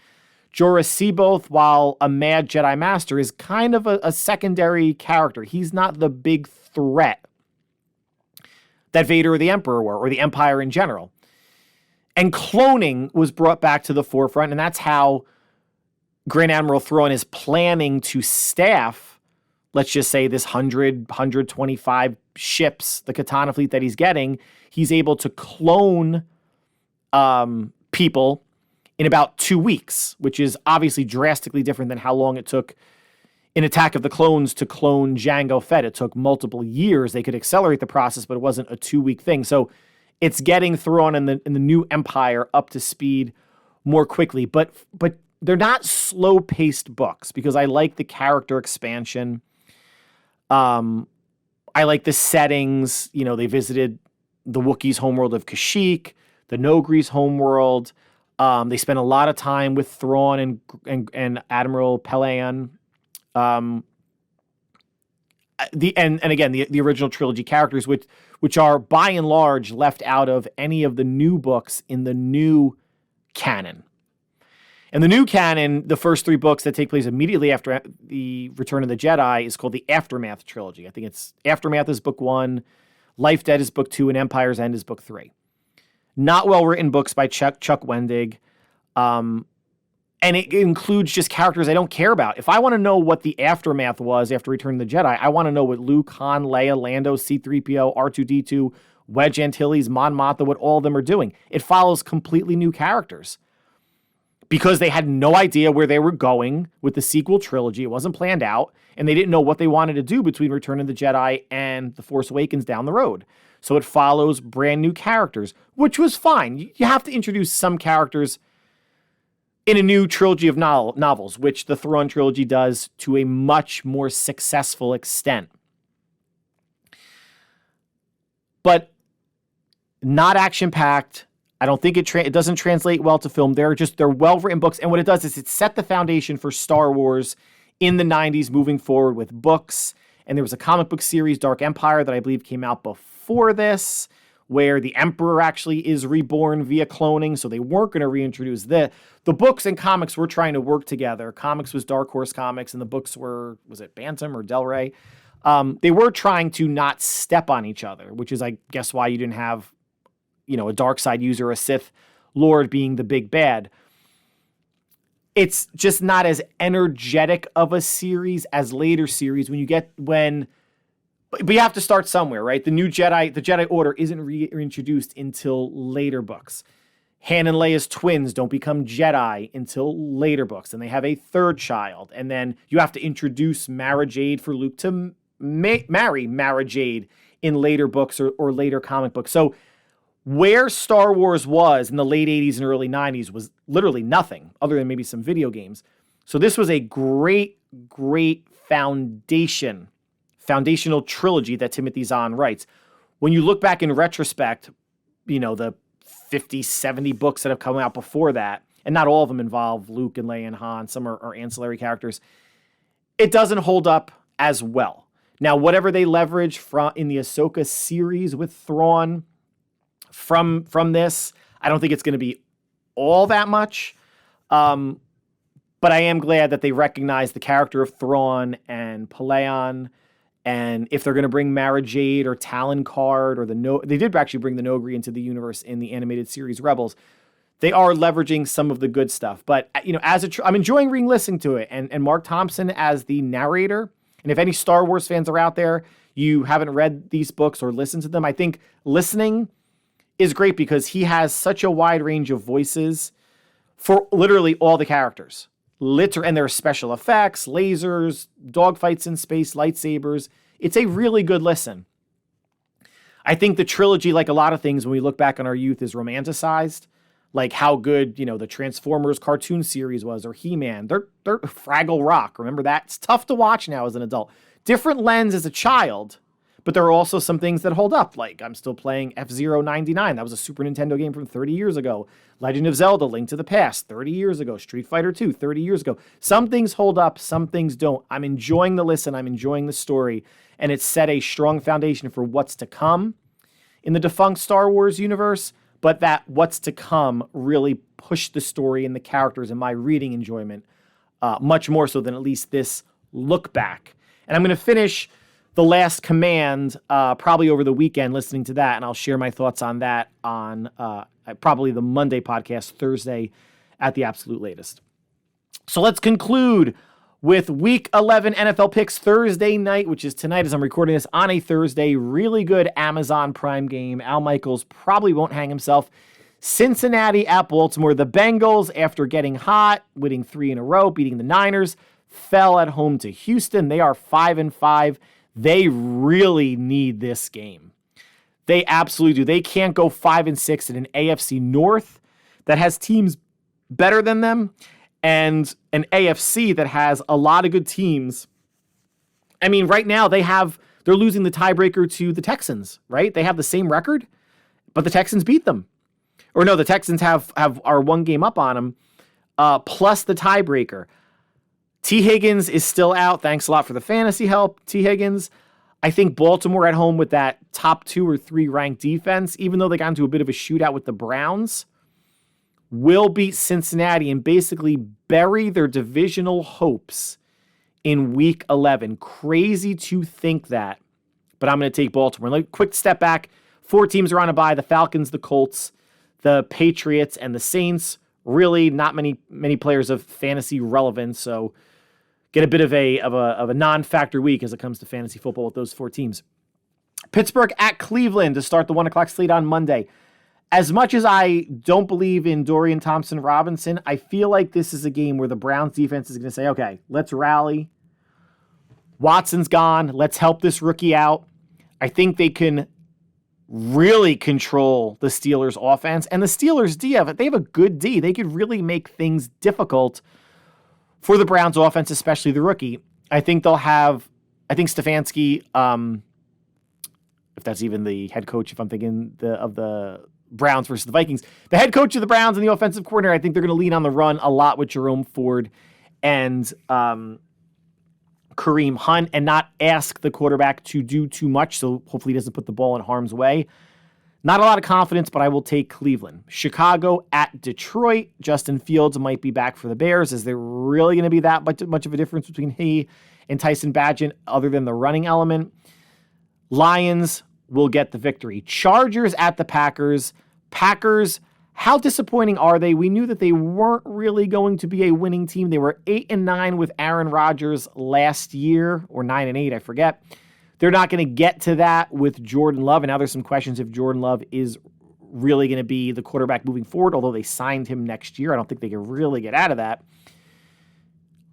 Jorah C'baoth, while a mad Jedi Master, is kind of a secondary character. He's not the big threat that Vader or the Emperor were, or the Empire in general. And cloning was brought back to the forefront, and that's how Grand Admiral Thrawn is planning to staff, let's just say, this 125 ships, the Katana fleet that he's getting. He's able to clone people in about 2 weeks, which is obviously drastically different than how long it took in Attack of the Clones to clone Jango Fett. It took multiple years. They could accelerate the process, but it wasn't a 2-week thing. So it's getting Thrawn and the new Empire up to speed more quickly. But they're not slow-paced books because I like the character expansion. I like the settings. They visited the Wookiees' homeworld of Kashyyyk, the Nogri's homeworld. They spent a lot of time with Thrawn and Admiral Pellaeon. And again, the original trilogy characters, which are by and large left out of any of the new books in the new canon. And the new canon, the first 3 books that take place immediately after the Return of the Jedi, is called the Aftermath trilogy. I think it's Aftermath is book 1, Life Dead is book 2, and Empire's End is book 3. Not well-written books by Chuck Wendig. And it includes just characters I don't care about. If I want to know what the Aftermath was after Return of the Jedi, I want to know what Luke, Han, Leia, Lando, C-3PO, R2-D2, Wedge Antilles, Mon Mothma, what all of them are doing. It follows completely new characters because they had no idea where they were going with the sequel trilogy. It wasn't planned out, and they didn't know what they wanted to do between Return of the Jedi and The Force Awakens down the road. So it follows brand new characters, which was fine. You have to introduce some characters in a new trilogy of novels, which the Thrawn trilogy does to a much more successful extent. But not action-packed. I don't think it doesn't translate well to film. They're well-written books, and what it does is it set the foundation for Star Wars in the 90s moving forward with books. And there was a comic book series, Dark Empire, that I believe came out before this, where the Emperor actually is reborn via cloning, so they weren't going to reintroduce the books and comics were trying to work together. Comics was Dark Horse Comics, and the books were, was it Bantam or Del Rey? They were trying to not step on each other, which is, I guess, why you didn't have, a dark side user, a Sith Lord being the big bad. It's just not as energetic of a series as later series but you have to start somewhere, right? The Jedi Order isn't reintroduced until later books. Han and Leia's twins don't become Jedi until later books, and they have a third child. And then you have to introduce Mara Jade for Luke to marry Mara Jade in later books or later comic books. So where Star Wars was in the late 80s and early 90s was literally nothing other than maybe some video games. So this was a great foundational trilogy that Timothy Zahn writes. When you look back in retrospect, the 50, 70 books that have come out before that, and not all of them involve Luke and Leia and Han, some are ancillary characters, it doesn't hold up as well. Now, whatever they leverage in the Ahsoka series with Thrawn from this, I don't think it's going to be all that much. But I am glad that they recognize the character of Thrawn and Peleon. And if they're going to bring Mara Jade or Talon Card or they did actually bring the Nogri into the universe in the animated series Rebels, they are leveraging some of the good stuff. But, I'm enjoying re-listening to it. And Mark Thompson as the narrator. And if any Star Wars fans are out there, you haven't read these books or listened to them, I think listening is great because he has such a wide range of voices for literally all the characters. And there are special effects, lasers, dogfights in space, lightsabers. It's a really good listen. I think the trilogy, like a lot of things when we look back on our youth, is romanticized. Like how good, the Transformers cartoon series was, or He-Man. They're Fraggle Rock. Remember that? It's tough to watch now as an adult. Different lens as a child, but there are also some things that hold up. Like I'm still playing F-Zero 99. That was a Super Nintendo game from 30 years ago. Legend of Zelda, Link to the Past, 30 years ago. Street Fighter 2, 30 years ago. Some things hold up, some things don't. I'm enjoying the listen. I'm enjoying the story. And it's set a strong foundation for what's to come in the defunct Star Wars universe. But that what's to come really pushed the story and the characters and my reading enjoyment much more so than at least this look back. And I'm going to finish The Last Command probably over the weekend listening to that, and I'll share my thoughts on that on probably the Monday podcast, Thursday at the absolute latest. So let's conclude with Week 11 NFL picks Thursday night, which is tonight as I'm recording this on a Thursday. Really good Amazon Prime game. Al Michaels probably won't hang himself. Cincinnati at Baltimore. The Bengals, after getting hot, winning 3 in a row, beating the Niners, fell at home to Houston. They are 5-5. They really need this game. They absolutely do. They can't go 5-6 in an AFC North that has teams better than them and an AFC that has a lot of good teams. I mean, right now they're losing the tiebreaker to the Texans, right? They have the same record, but the Texans beat them. Or no, the Texans are one game up on them, plus the tiebreaker. T. Higgins is still out. Thanks a lot for the fantasy help, T. Higgins. I think Baltimore at home with that top 2 or 3 ranked defense, even though they got into a bit of a shootout with the Browns, will beat Cincinnati and basically bury their divisional hopes in Week 11. Crazy to think that, but I'm going to take Baltimore. Like, quick step back. 4 teams are on a bye: the Falcons, the Colts, the Patriots, and the Saints. Really not many players of fantasy relevance, so get a bit of a non-factor week as it comes to fantasy football with those 4 teams. Pittsburgh at Cleveland to start the 1 o'clock slate on Monday. As much as I don't believe in Dorian Thompson-Robinson, I feel like this is a game where the Browns defense is going to say, okay, let's rally. Watson's gone. Let's help this rookie out. I think they can really control the Steelers' offense. And the Steelers' D, they have a good D. They could really make things difficult for the Browns' offense, especially the rookie. I think Stefanski, if that's even the head coach, if I'm thinking of the Browns versus the Vikings, the head coach of the Browns and the offensive coordinator, I think they're going to lean on the run a lot with Jerome Ford and Kareem Hunt and not ask the quarterback to do too much, so hopefully he doesn't put the ball in harm's way. Not a lot of confidence, but I will take Cleveland. Chicago at Detroit. Justin Fields might be back for the Bears. Is there really going to be that much of a difference between he and Tyson Bagent other than the running element? Lions will get the victory. Chargers at the Packers. Packers, how disappointing are they? We knew that they weren't really going to be a winning team. They were 8-9 with Aaron Rodgers last year, or 9-8, I forget. They're not going to get to that with Jordan Love. And now there's some questions if Jordan Love is really going to be the quarterback moving forward, although they signed him next year. I don't think they can really get out of that.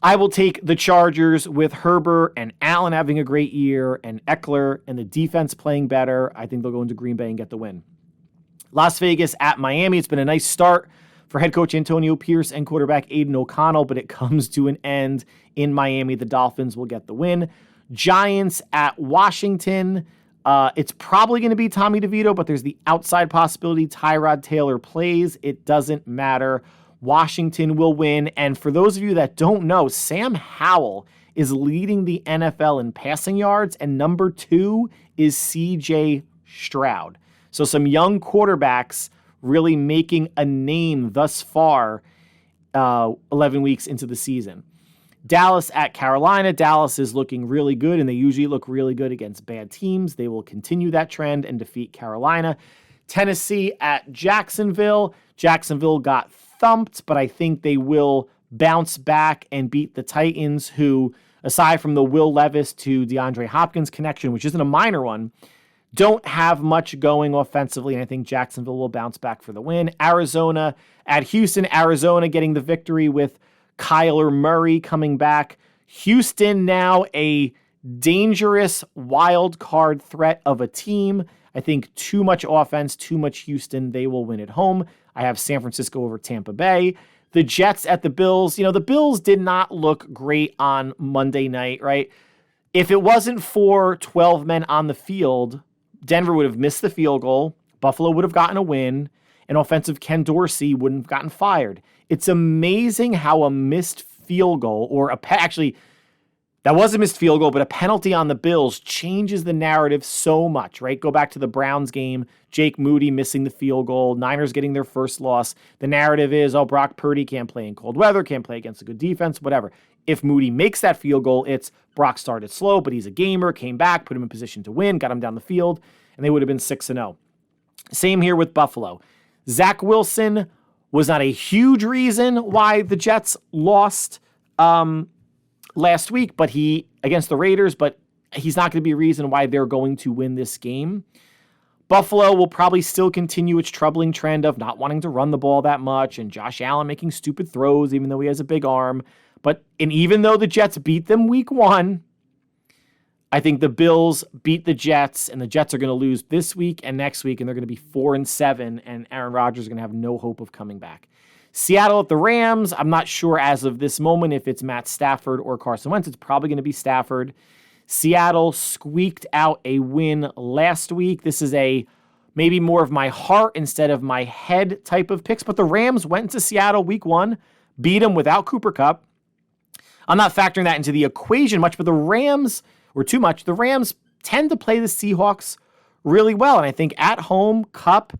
I will take the Chargers with Herbert and Allen having a great year and Eckler and the defense playing better. I think they'll go into Green Bay and get the win. Las Vegas at Miami. It's been a nice start for head coach Antonio Pierce and quarterback Aiden O'Connell, but it comes to an end in Miami. The Dolphins will get the win. Giants at Washington. It's probably going to be Tommy DeVito, but there's the outside possibility Tyrod Taylor plays. It doesn't matter. Washington will win. And for those of you that don't know, Sam Howell is leading the NFL in passing yards, and number 2 is CJ Stroud. So some young quarterbacks really making a name thus far 11 weeks into the season. Dallas at Carolina. Dallas is looking really good, and they usually look really good against bad teams. They will continue that trend and defeat Carolina. Tennessee at Jacksonville. Jacksonville got thumped, but I think they will bounce back and beat the Titans, who, aside from the Will Levis to DeAndre Hopkins connection, which isn't a minor one, don't have much going offensively, and I think Jacksonville will bounce back for the win. Arizona at Houston. Arizona getting the victory with Kyler Murray coming back. Houston now a dangerous wild card threat of a team. I think too much offense, too much Houston. They will win at home. I have San Francisco over Tampa Bay. The Jets at the Bills. The Bills did not look great on Monday night, right? If it wasn't for 12 men on the field, Denver would have missed the field goal. Buffalo would have gotten a win. And offensive Ken Dorsey wouldn't have gotten fired. It's amazing how a missed field goal, or actually, that was a missed field goal, but a penalty on the Bills changes the narrative so much, right? Go back to the Browns game, Jake Moody missing the field goal, Niners getting their first loss. The narrative is, Brock Purdy can't play in cold weather, can't play against a good defense, whatever. If Moody makes that field goal, it's Brock started slow, but he's a gamer, came back, put him in position to win, got him down the field, and they would have been 6-0. Same here with Buffalo. Zach Wilson was not a huge reason why the Jets lost last week, but against the Raiders, but he's not going to be a reason why they're going to win this game. Buffalo will probably still continue its troubling trend of not wanting to run the ball that much, and Josh Allen making stupid throws, even though he has a big arm. And even though the Jets beat them week 1, I think the Bills beat the Jets, and the Jets are going to lose this week and next week, and they're going to be 4-7, and Aaron Rodgers is going to have no hope of coming back. Seattle at the Rams. I'm not sure as of this moment if it's Matt Stafford or Carson Wentz. It's probably going to be Stafford. Seattle squeaked out a win last week. This is maybe more of my heart instead of my head type of picks, but the Rams went to Seattle week 1, beat them without Cooper Kupp. I'm not factoring that into the equation much, but the Rams tend to play the Seahawks really well. And I think at home, Kupp,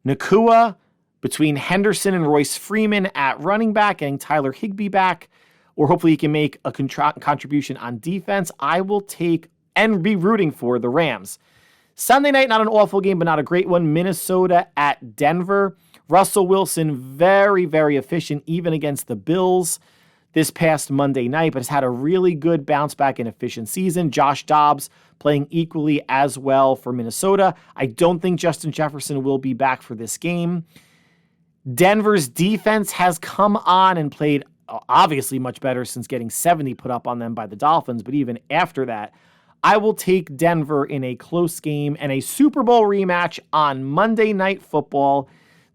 Nakua, between Henderson and Royce Freeman at running back, getting Tyler Higbee back, or hopefully he can make a contribution on defense, I will take and be rooting for the Rams. Sunday night, not an awful game, but not a great one. Minnesota at Denver. Russell Wilson, very, very efficient, even against the Bills this past Monday night, but has had a really good bounce back and efficient season. Josh Dobbs playing equally as well for Minnesota. I don't think Justin Jefferson will be back for this game. Denver's defense has come on and played obviously much better since getting 70 put up on them by the Dolphins, but even after that, I will take Denver in a close game and a Super Bowl rematch on Monday Night Football.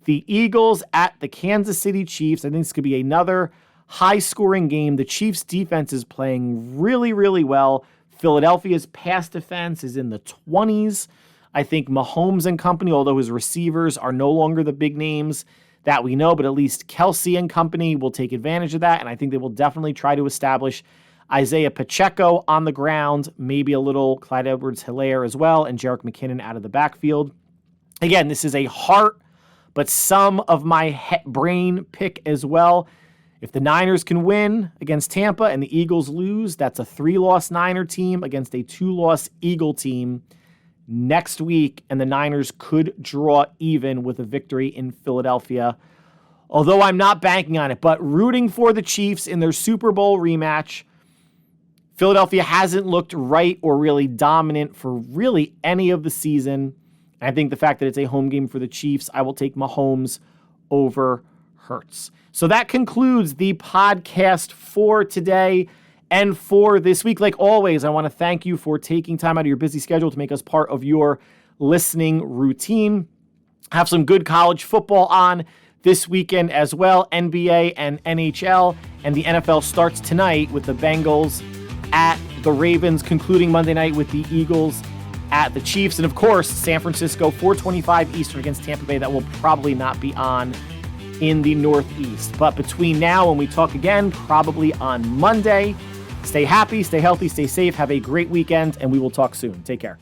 The Eagles at the Kansas City Chiefs. I think this could be another high-scoring game. The Chiefs' defense is playing really, really well. Philadelphia's pass defense is in the 20s. I think Mahomes and company, although his receivers are no longer the big names that we know, but at least Kelsey and company will take advantage of that, and I think they will definitely try to establish Isaiah Pacheco on the ground, maybe a little Clyde Edwards-Helaire as well, and Jerick McKinnon out of the backfield. Again, this is a heart, but some of my brain pick as well. If the Niners can win against Tampa and the Eagles lose, that's a 3-loss Niner team against a 2-loss Eagle team next week, and the Niners could draw even with a victory in Philadelphia. Although I'm not banking on it, but rooting for the Chiefs in their Super Bowl rematch. Philadelphia hasn't looked right or really dominant for really any of the season. I think the fact that it's a home game for the Chiefs, I will take Mahomes over Hurts. So that concludes the podcast for today and for this week. Like always, I want to thank you for taking time out of your busy schedule to make us part of your listening routine. Have some good college football on this weekend as well, NBA and NHL, and the NFL starts tonight with the Bengals at the Ravens, concluding Monday night with the Eagles at the Chiefs, and of course, San Francisco, 4:25 Eastern against Tampa Bay. That will probably not be on in the Northeast. But between now and we talk again, probably on Monday, stay happy, stay healthy, stay safe, have a great weekend, and we will talk soon. Take care.